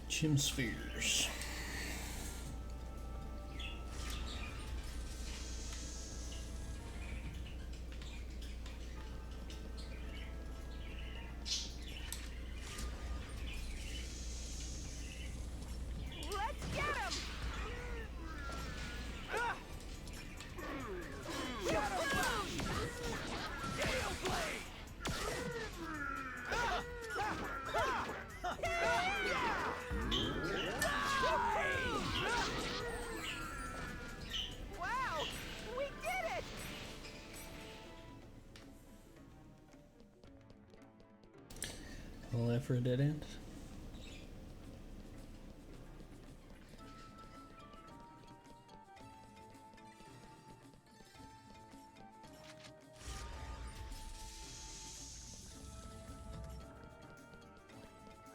Gym spheres. Let's get him! Wow! We did it! All that for a dead end?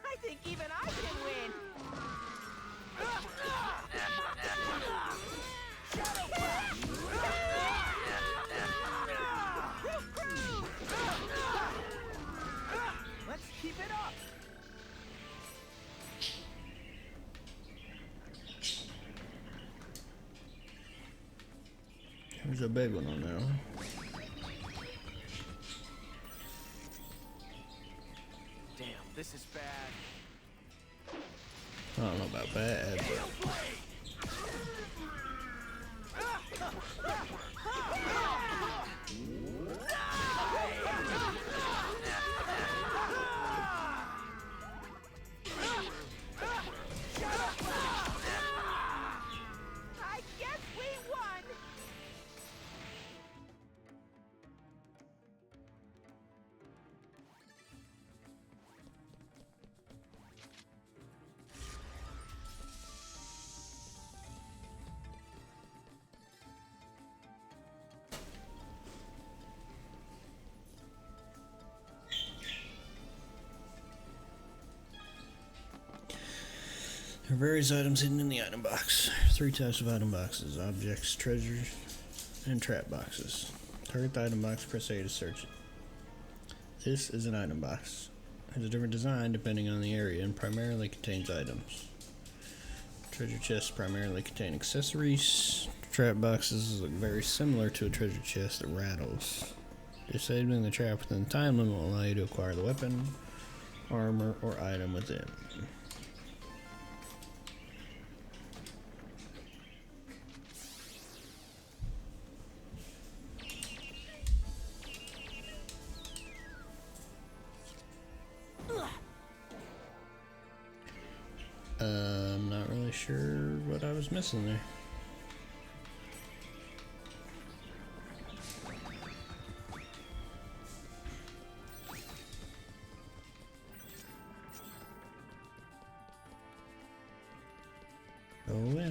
I think even I can win! Let's keep it up! There's a big one on there. Damn, this is bad. I don't know about bad, but I guess we won! there are various items hidden in the item box. 3 types of item boxes: objects, treasures, and trap boxes. Target the item box, press A to search it. This is an item box. It has a different design depending on the area and primarily contains items. Treasure chests primarily contain accessories. Trap boxes look very similar to a treasure chest that rattles. Disabling the trap within the time limit will allow you to acquire the weapon, armor, or item within. was missing there? Oh yeah.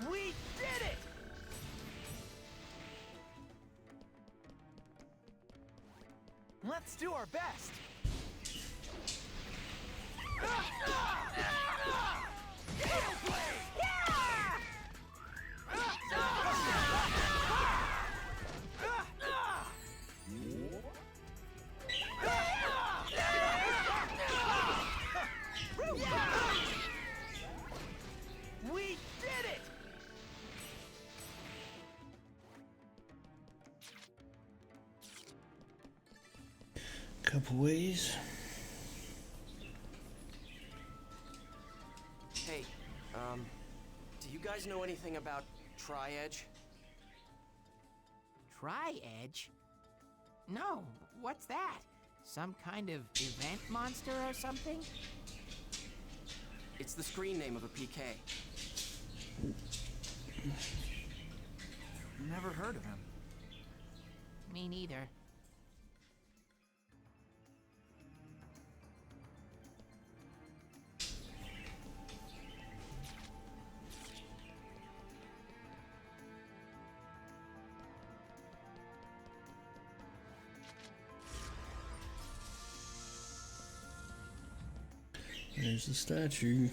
We did it! Let's do our best. We did it! Couple ways. Hey, do you guys know anything about Tri-Edge? Tri-Edge? No, what's that? Some kind of event monster or something? It's the screen name of a PK. Never heard of him. Me neither. There's the statue.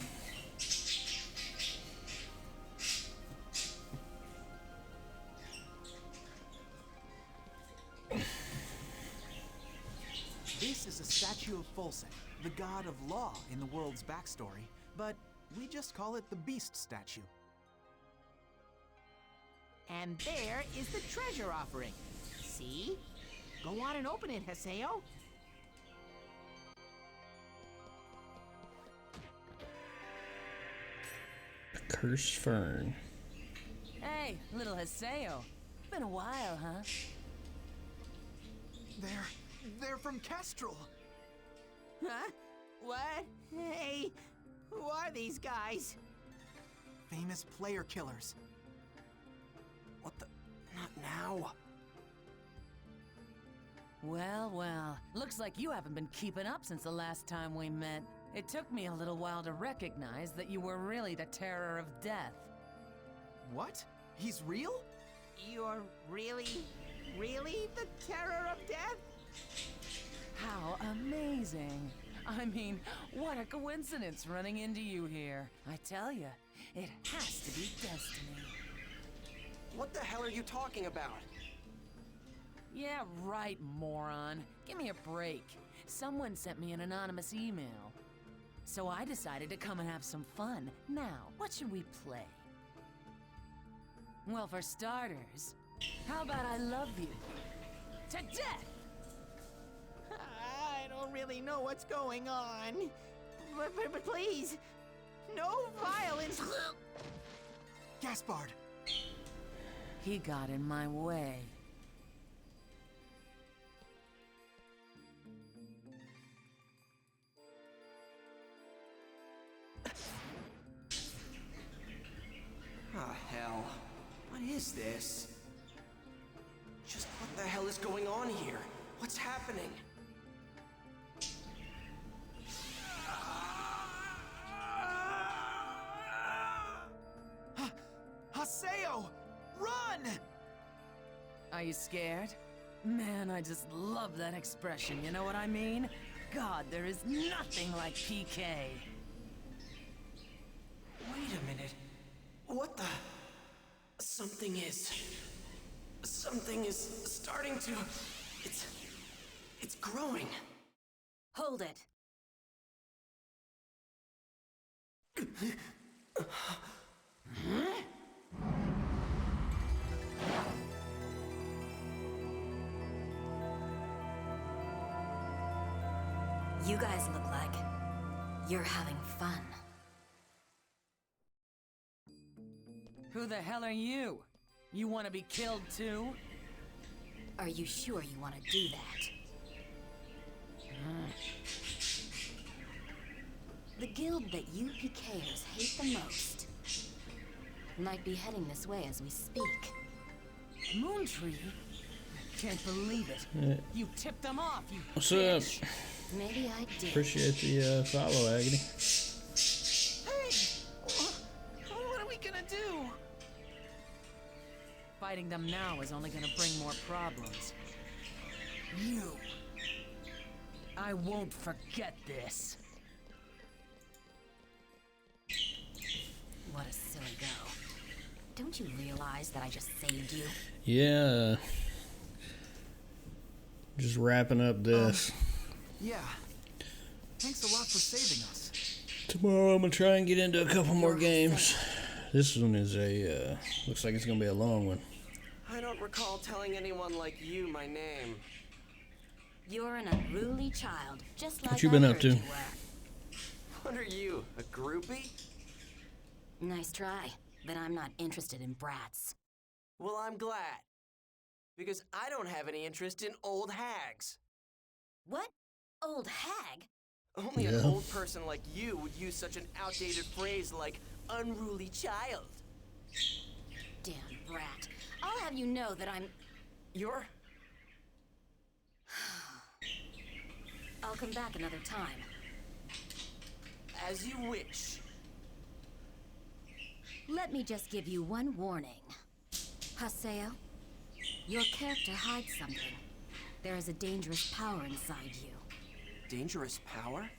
This is a statue of Folsen, the god of law in the world's backstory, but we just call it the Beast statue. And there is the treasure offering. See? Go on and open it, Haseo. A cursed fern. Hey, little Haseo. Been a while, huh? They're from Kestrel. Huh? What? Hey, who are these guys? Famous player killers. What the? Not now. Well, well. Looks like you haven't been keeping up since the last time we met. It took me a little while to recognize that you were really the terror of death. What? He's real? You're really the terror of death? How amazing. I mean, what a coincidence running into you here. I tell you, it has to be destiny. What the hell are you talking about? Yeah, right, moron. Give me a break. Someone sent me an anonymous email. So I decided to come and have some fun. Now, what should we play? Well, for starters, how about I love you to death? I don't really know what's going on. But please, no violence. Gaspard! He got in my way. Ah, hell. What is this? Just what the hell is going on here? What's happening? Haseo! Run! Are you scared? Man, I just love that expression, you know what I mean? God, there is nothing like PK. Wait a minute. What the? Something is starting to... It's growing. Hold it. You guys look like you're having fun. Who the hell are you? You want to be killed too? Are you sure you want to do that? The guild that you PKers hate the most might be heading this way as we speak. Moontree? I can't believe it. You tipped them off, you What's bitch. up? Maybe I did. Appreciate the follow, Agony. Hey! What are we gonna do? Fighting them now is only gonna bring more problems. You! I won't forget this. What a silly go. Don't you realize that I just saved you? Yeah. Just wrapping up this. Yeah. Thanks a lot for saving us. Tomorrow I'm gonna try and get into a couple more games. This one is a, looks like it's gonna be a long one. I don't recall telling anyone like you my name. You're an unruly child, just like What you been I up heard to? you were. What are you, a groupie? Nice try, but I'm not interested in brats. Well, I'm glad. Because I don't have any interest in old hags. What? Old hag? Only an old person like you would use such an outdated phrase like unruly child. Damn brat. I'll have you know that I'm... You're... I'll come back another time. As you wish. Let me just give you one warning. Haseo, your character hides something. There is a dangerous power inside you. Dangerous power?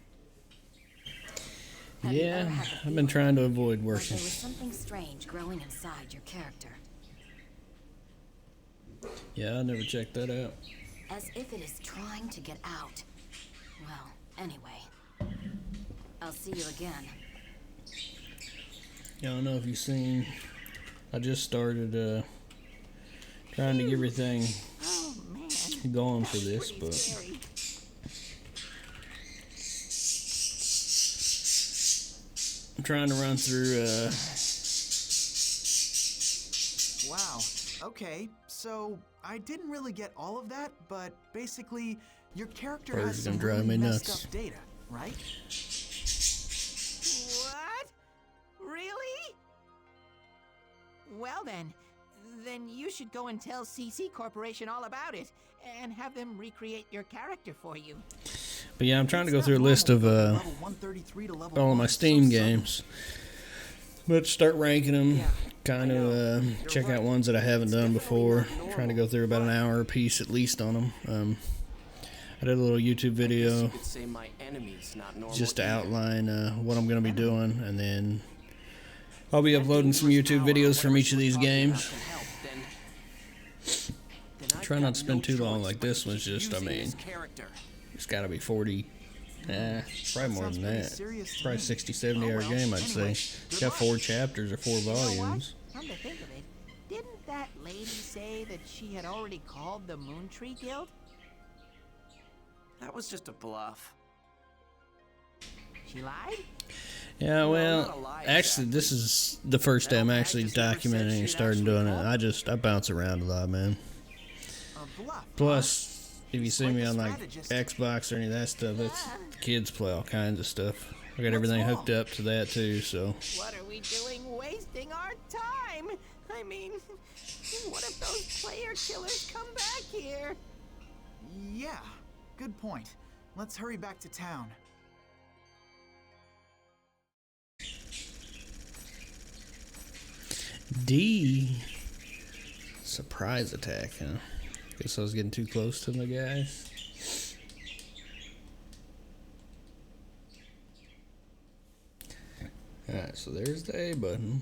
Yeah, I've been trying to avoid Like working. there was something strange growing inside your character. Yeah, I never checked that out. As if it is trying to get out. Well, anyway. I'll see you again. Yeah, I don't know if you've seen. I just started trying to get everything going for this, but I'm trying to run through. Wow. Okay, so I didn't really get all of that, but basically, your character Birds has gonna some drive really me messed nuts. up data, right? What? Really? Well then you should go and tell CC Corporation all about it, and have them recreate your character for you. But yeah, I'm trying to go through a list of all of my Steam games. But start ranking them, kind of check out ones that I haven't done before. Trying to go through about an hour a piece at least on them. I did a little YouTube video just to outline what I'm going to be doing, and then I'll be uploading some YouTube videos from each of these games. Try not to spend too long, like this one's just, I mean, it's got to be 40, probably more than that. Probably 60, 70 hour game, I'd say. It's got 4 chapters or 4 volumes. Come to think of it, didn't that lady say that she had already called the Moontree Guild? That was just a bluff. She lied? Yeah, well, actually, this is the first day I'm actually documenting and starting doing it. I bounce around a lot, man. Plus, if you see me on like Xbox or any of that stuff, it's kids play all kinds of stuff. I got everything hooked up to that too, so. What are we doing wasting our time? I mean, what if those player killers come back here? Yeah, good point. Let's hurry back to town. D. Surprise attack, huh? Guess I was getting too close to the guys. Alright, so there's the A button.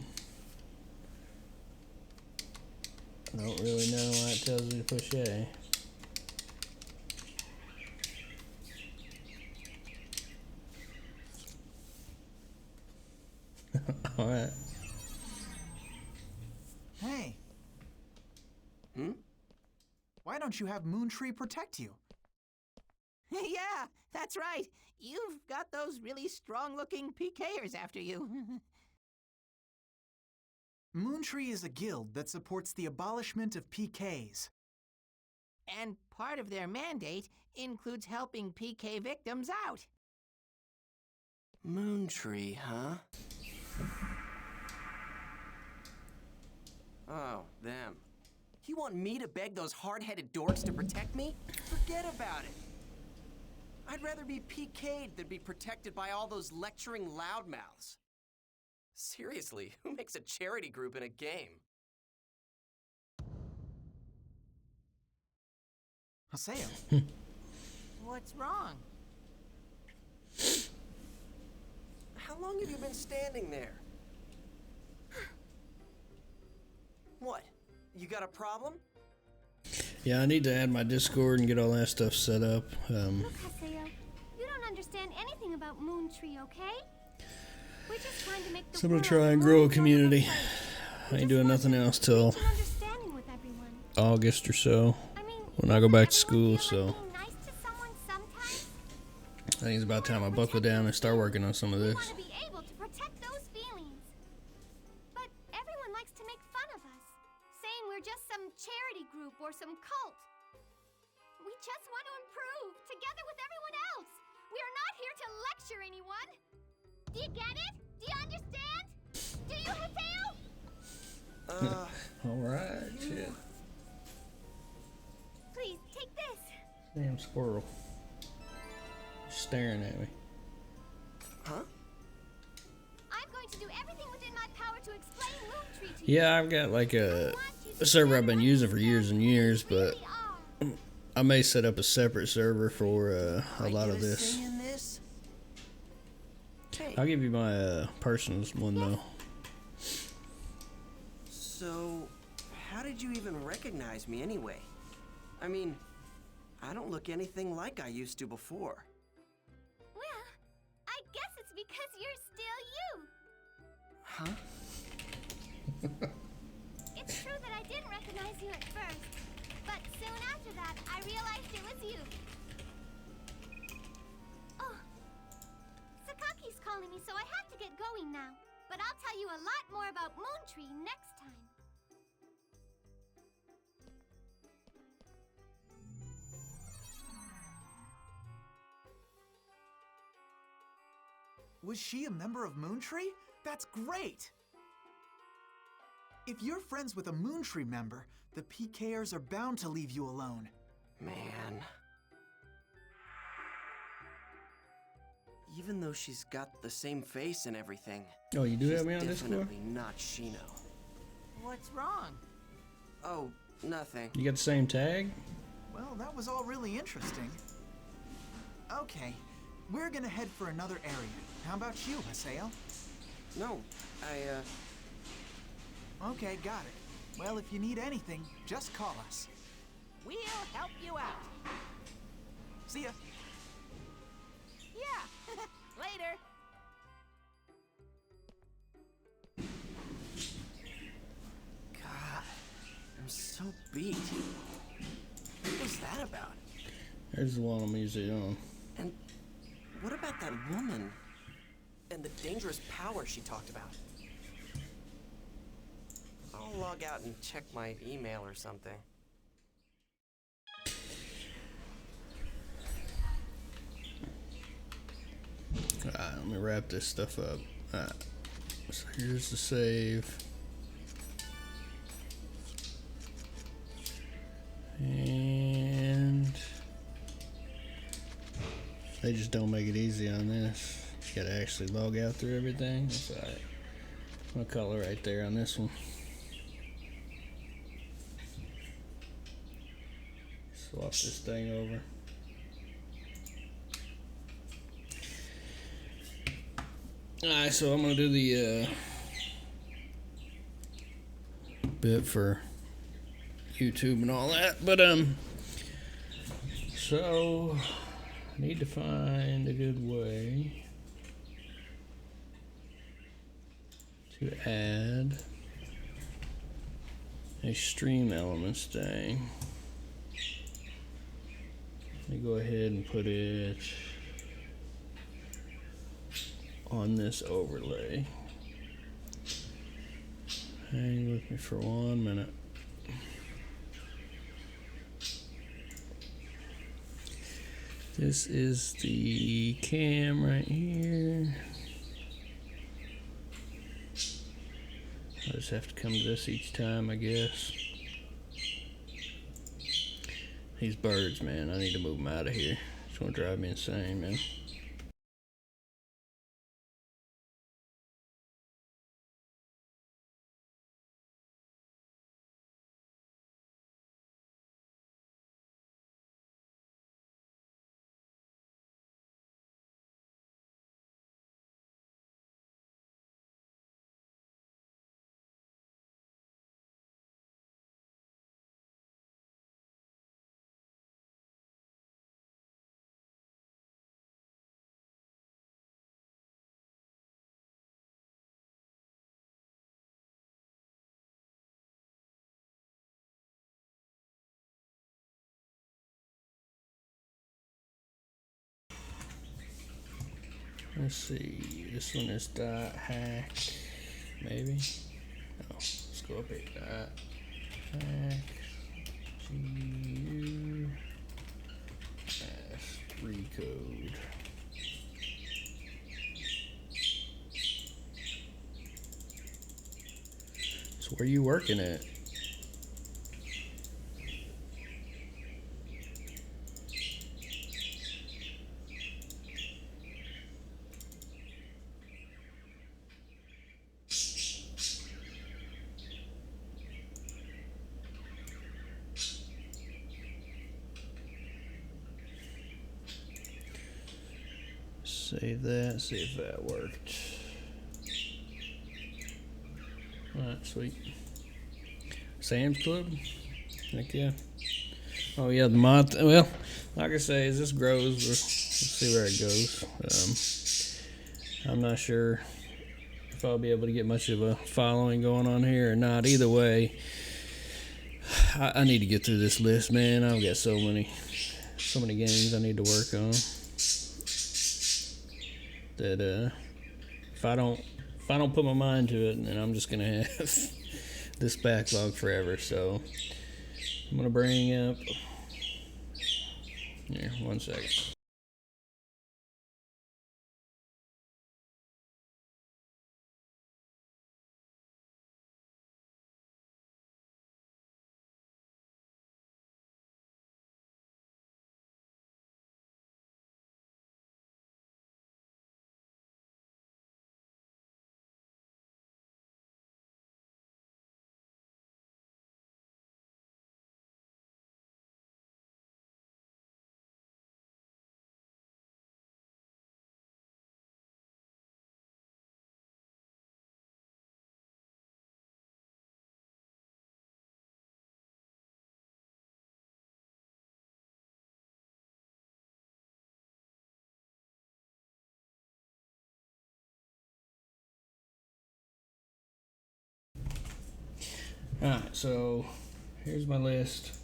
I don't really know why it tells me to push A. Alright. Hey. Why don't you have Moontree protect you? Yeah, that's right. You've got those really strong-looking PKers after you. Moontree is a guild that supports the abolishment of PKs. And part of their mandate includes helping PK victims out. Moontree, huh? Oh, them. You want me to beg those hard-headed dorks to protect me? Forget about it. I'd rather be PK'd than be protected by all those lecturing loudmouths. Seriously, who makes a charity group in a game? Haseo. What's wrong? How long have you been standing there? What? You got a problem? Yeah, I need to add my Discord and get all that stuff set up. Look, Haseo, you don't understand anything about Moontree, okay? We're just trying to make the So I'm gonna try and grow a community. I ain't doing nothing else till understanding with everyone. August or so, when I go back to school. So I think it's about time I buckle down and start working on some of this. To be able to protect those feelings. But everyone likes to make fun of us, saying we're just some charity group or some cult. We just want to improve together with everyone else. We are not here to lecture anyone. Do you get it? Do you understand? Do you, Haseo? Alright, shit. Please, take this. Damn squirrel. Staring at me. Huh? I'm going to do everything within my power to explain Moontree to you. Yeah, I've got like a server I've been using for years and years, but I may set up a separate server for a lot of this. I'll give you my personal one though. So, how did you even recognize me anyway? I mean, I don't look anything like I used to before. Well, I guess it's because you're still you. Huh? It's true that I didn't recognize you at first, but soon after that, I realized it was you. Oh, Sakaki's calling me, so I have to get going now. But I'll tell you a lot more about Moontree next time. Was she a member of Moontree? That's great! If you're friends with a Moontree member, the PKers are bound to leave you alone. Man. Even though she's got the same face and everything. Oh, you do she's have me on Discord? definitely not Shino. What's wrong? Oh, nothing. You got the same tag? Well, that was all really interesting. Okay, we're gonna head for another area. How about you, Haseo? No, Okay, got it. Well, if you need anything, just call us. We'll help you out. See ya. Yeah, later. God, I'm so beat. What was that about? There's the one I'm usually on. And what about that woman? And the dangerous power she talked about? I'll log out and check my email or something. Alright, let me wrap this stuff up. Alright, so here's the save. And they just don't make it easy on this. You gotta actually log out through everything. That's alright. I'm gonna color right there on this one. Swap this thing over. Alright, so I'm gonna do the bit for YouTube and all that, but so I need to find a good way to add a stream elements thing. Let me go ahead and put it on this overlay. Hang with me for 1 minute. This is the cam right here. I just have to come to this each time, I guess. These birds, man, I need to move them out of here. It's gonna drive me insane, man. Let's see, this one is dot hack, maybe? No, let's go up here, dot hack, GU LastRecode. So where you working at? Save that, see if that worked. Alright, sweet. Sam's Club? Heck yeah. Oh yeah, the mod, well, like I say, as this grows, we'll see where it goes. I'm not sure if I'll be able to get much of a following going on here or not. Either way, I need to get through this list, man. I've got so many games I need to work on. That if I don't put my mind to it, then I'm just gonna have this backlog forever. So I'm gonna bring up here 1 second. Alright, so here's my list.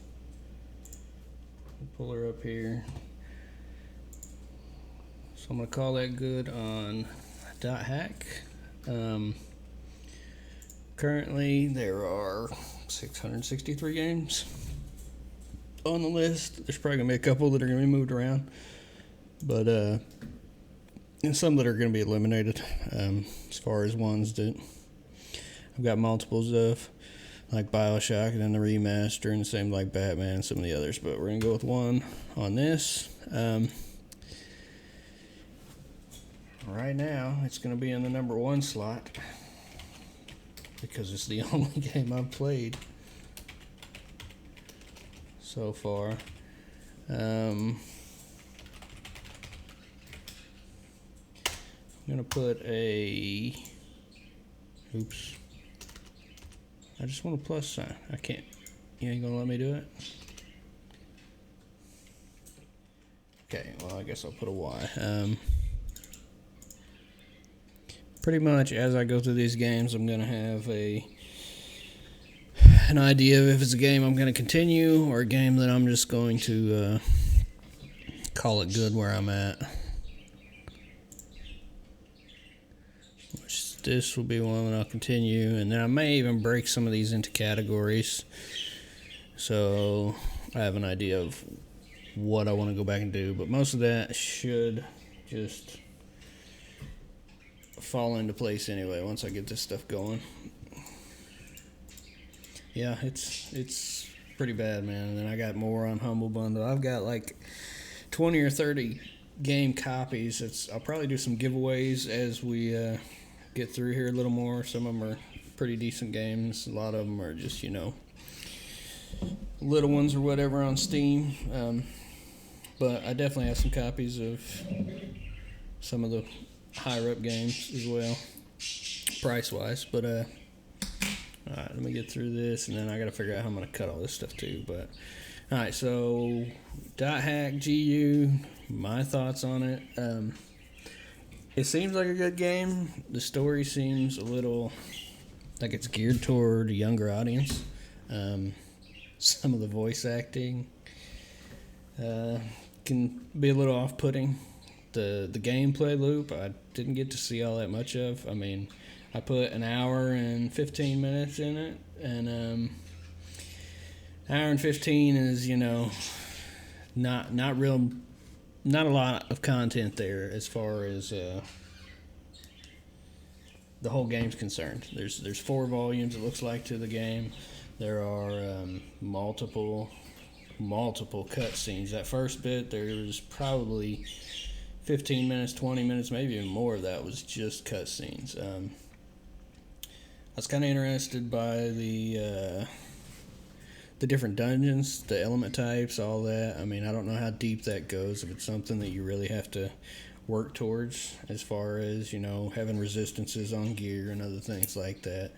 I'll pull her up here. So I'm going to call that good on .hack. Currently there are 663 games on the list. There's probably going to be a couple that are going to be moved around, but and some that are going to be eliminated as far as ones that I've got multiples of, like BioShock and then the remaster, and the same like Batman and some of the others, but we're going to go with one on this. Right now, it's going to be in the number 1 slot because it's the only game I've played so far. I'm going to put a... Oops. I just want a plus sign. I can't. You ain't going to let me do it? Okay, well, I guess I'll put a Y. Pretty much as I go through these games, I'm going to have an idea of if it's a game I'm going to continue or a game that I'm just going to call it good where I'm at. Which this will be one that I'll continue, and then I may even break some of these into categories, so I have an idea of what I want to go back and do. But most of that should just fall into place anyway once I get this stuff going. Yeah, it's pretty bad, man. And then I got more on Humble Bundle. I've got like 20 or 30 game copies. I'll probably do some giveaways as we get through here a little more. Some of them are pretty decent games. A lot of them are just, little ones or whatever on Steam. But I definitely have some copies of some of the higher up games as well, price-wise. But, alright, let me get through this, and then I got to figure out how I'm going to cut all this stuff too. But, alright, so Dot Hack GU, my thoughts on it. It seems like a good game. The story seems a little like it's geared toward a younger audience. Some of the voice acting can be a little off-putting. The gameplay loop, I didn't get to see all that much of. I mean, I put an hour and 15 minutes in it, and hour and 15 is, not a lot of content there as far as the whole game's concerned. There's 4 volumes, it looks like, to the game. There are multiple cutscenes. That first bit, there was probably 15 minutes, 20 minutes, maybe even more of that was just cutscenes. I was kind of interested by the different dungeons, the element types, all that. I mean, I don't know how deep that goes, if it's something that you really have to work towards as far as, having resistances on gear and other things like that.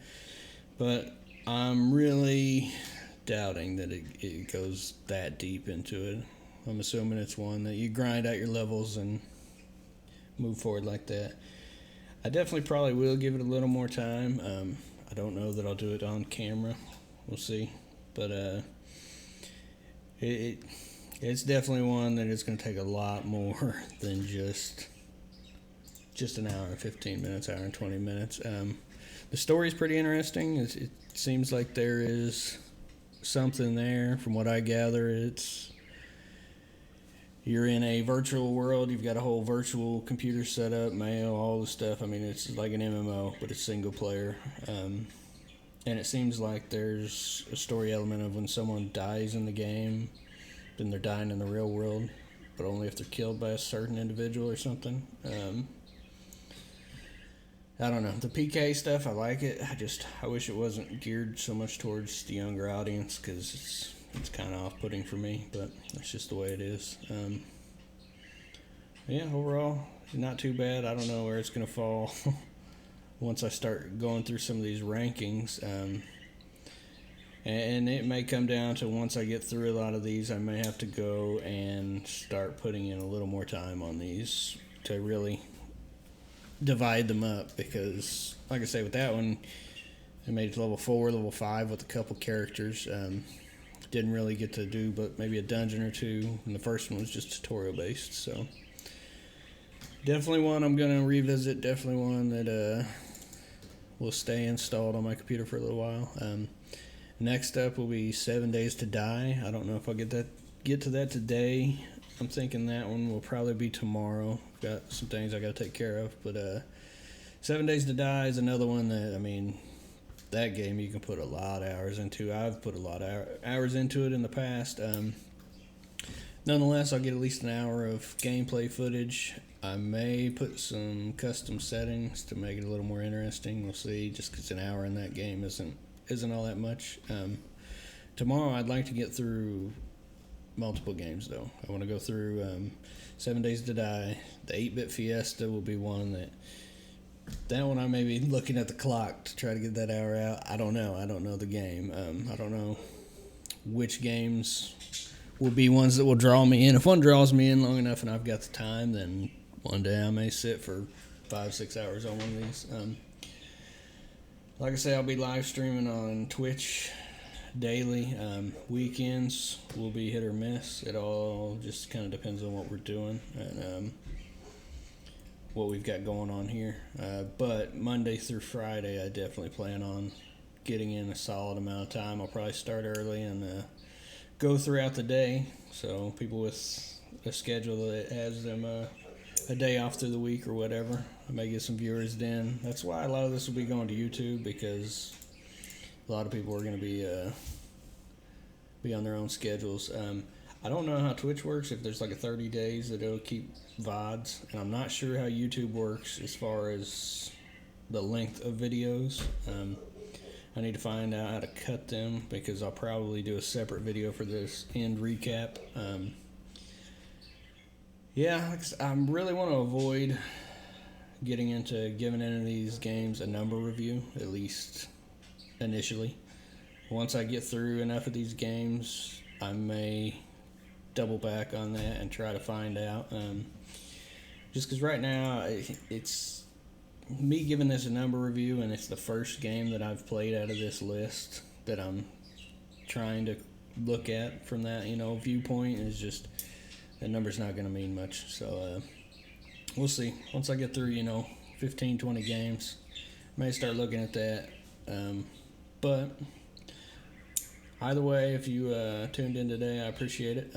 But I'm really doubting that it goes that deep into it. I'm assuming it's one that you grind out your levels and move forward like that. I definitely probably will give it a little more time. I don't know that I'll do it on camera. We'll see. But it's definitely one that is going to take a lot more than just an hour and 15 minutes, hour and 20 minutes. The story's pretty interesting. It seems like there is something there. From what I gather, you're in a virtual world. You've got a whole virtual computer set up, mail, all the stuff. I mean, it's like an MMO, but it's single player. And it seems like there's a story element of when someone dies in the game, then they're dying in the real world, but only if they're killed by a certain individual or something. I don't know. The PK stuff, I like it. I wish it wasn't geared so much towards the younger audience, because it's kind of off-putting for me, but that's just the way it is. Yeah, overall, not too bad. I don't know where it's going to fall once I start going through some of these rankings. And it may come down to, once I get through a lot of these, I may have to go and start putting in a little more time on these to really divide them up, because, like I say, with that one, I made it to level 4, level 5 with a couple characters. Didn't really get to do but maybe a dungeon or two, and the first one was just tutorial based. So definitely one I'm going to revisit, definitely one that will stay installed on my computer for a little while. Next up will be 7 Days to Die. I don't know if I'll get to that today. I'm thinking that one will probably be tomorrow. I've got some things I got to take care of, but 7 Days to Die is another one that, I mean, that game you can put a lot of hours into. I've put a lot of hours into it in the past. Nonetheless, I'll get at least an hour of gameplay footage. I may put some custom settings to make it a little more interesting. We'll see, just because an hour in that game isn't all that much. Tomorrow I'd like to get through multiple games, though. I want to go through 7 Days to Die. The 8-Bit Fiesta will be one that one I may be looking at the clock to try to get that hour out. I don't know. I don't know the game. I don't know which games will be ones that will draw me in. If one draws me in long enough and I've got the time, then one day I may sit for 5-6 hours on one of these. Like I say, I'll be live streaming on Twitch daily. Weekends will be hit or miss. It all just kind of depends on what we're doing and what we've got going on here. But Monday through Friday, I definitely plan on getting in a solid amount of time. I'll probably start early and go throughout the day. So people with a schedule that has them a day off through the week or whatever, I may get some viewers then. That's why a lot of this will be going to YouTube, because a lot of people are going to be on their own schedules. I don't know how Twitch works, if there's like a 30 days that it'll keep VODs, and I'm not sure how YouTube works as far as the length of videos. I need to find out how to cut them, because I'll probably do a separate video for this end recap. Yeah, I really want to avoid getting into giving any of these games a number review, at least initially. Once I get through enough of these games, I may double back on that and try to find out. Just because right now it's me giving this a number review, and it's the first game that I've played out of this list that I'm trying to look at from that, viewpoint. Is just that number's not going to mean much. So we'll see. Once I get through, 15, 20 games, I may start looking at that. But either way, if you tuned in today, I appreciate it.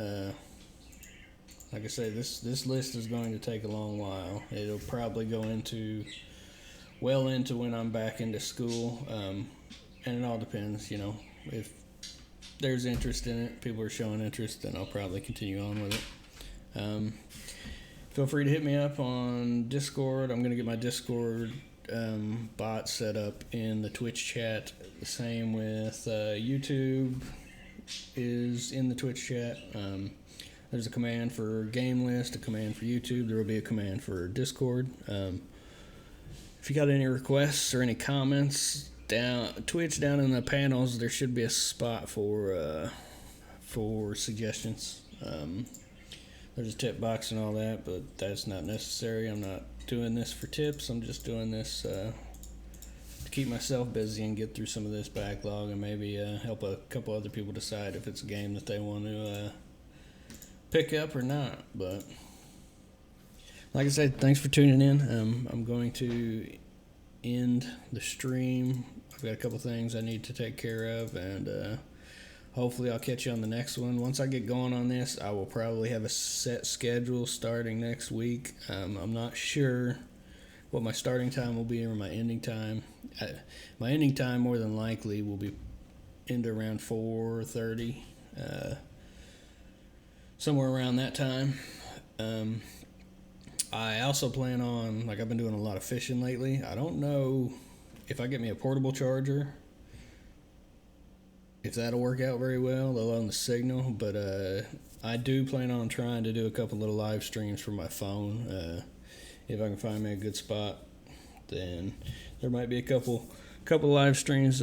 Like I say, this list is going to take a long while. It'll probably go well into when I'm back into school, and it all depends, if there's interest in it, people are showing interest, then I'll probably continue on with it. Feel free to hit me up on Discord. I'm going to get my Discord bot set up in the Twitch chat. The same with YouTube is in the Twitch chat. There's a command for game list, a command for YouTube. There will be a command for Discord. If you got any requests or any comments, Twitch down in the panels, there should be a spot for suggestions. There's a tip box and all that, but that's not necessary. I'm not doing this for tips. I'm just doing this to keep myself busy and get through some of this backlog, and maybe help a couple other people decide if it's a game that they want to pick up or not. But like I said, thanks for tuning in. I'm going to end the stream. I've got a couple things I need to take care of, and hopefully I'll catch you on the next one. Once I get going on this, I will probably have a set schedule starting next week. I'm not sure what my starting time will be or my ending time. My ending time more than likely will be into around 4:30, somewhere around that time. I also plan on, I've been doing a lot of fishing lately. I don't know if I get me a portable charger, if that'll work out very well, on the signal, but I do plan on trying to do a couple little live streams from my phone. If I can find me a good spot, then there might be a couple live streams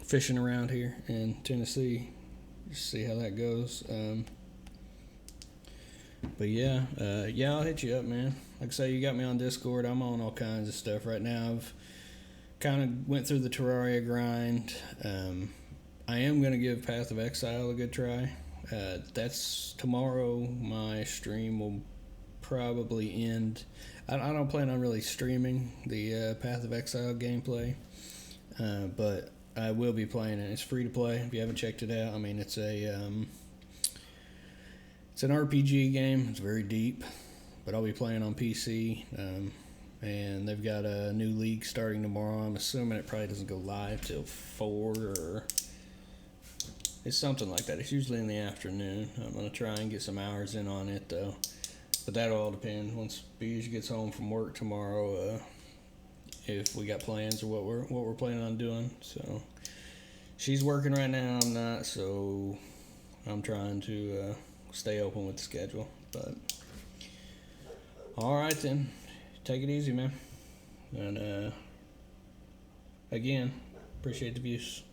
fishing around here in Tennessee. Just see how that goes. But yeah, I'll hit you up, man. Like I say, you got me on Discord. I'm on all kinds of stuff right now. I've kind of went through the Terraria grind. I am going to give Path of Exile a good try. That's tomorrow. My stream will probably end. I don't plan on really streaming the Path of Exile gameplay, but I will be playing it. It's free to play if you haven't checked it out. I mean, it's an RPG game. It's very deep, but I'll be playing on PC. And they've got a new league starting tomorrow. I'm assuming it probably doesn't go live till 4 or it's something like that. It's usually in the afternoon. I'm going to try and get some hours in on it, though. But that'll all depend. Once Beige gets home from work tomorrow, if we got plans or what we're planning on doing. So she's working right now. I'm not, so I'm trying to stay open with the schedule. But all right then, take it easy, man. And again, appreciate the views.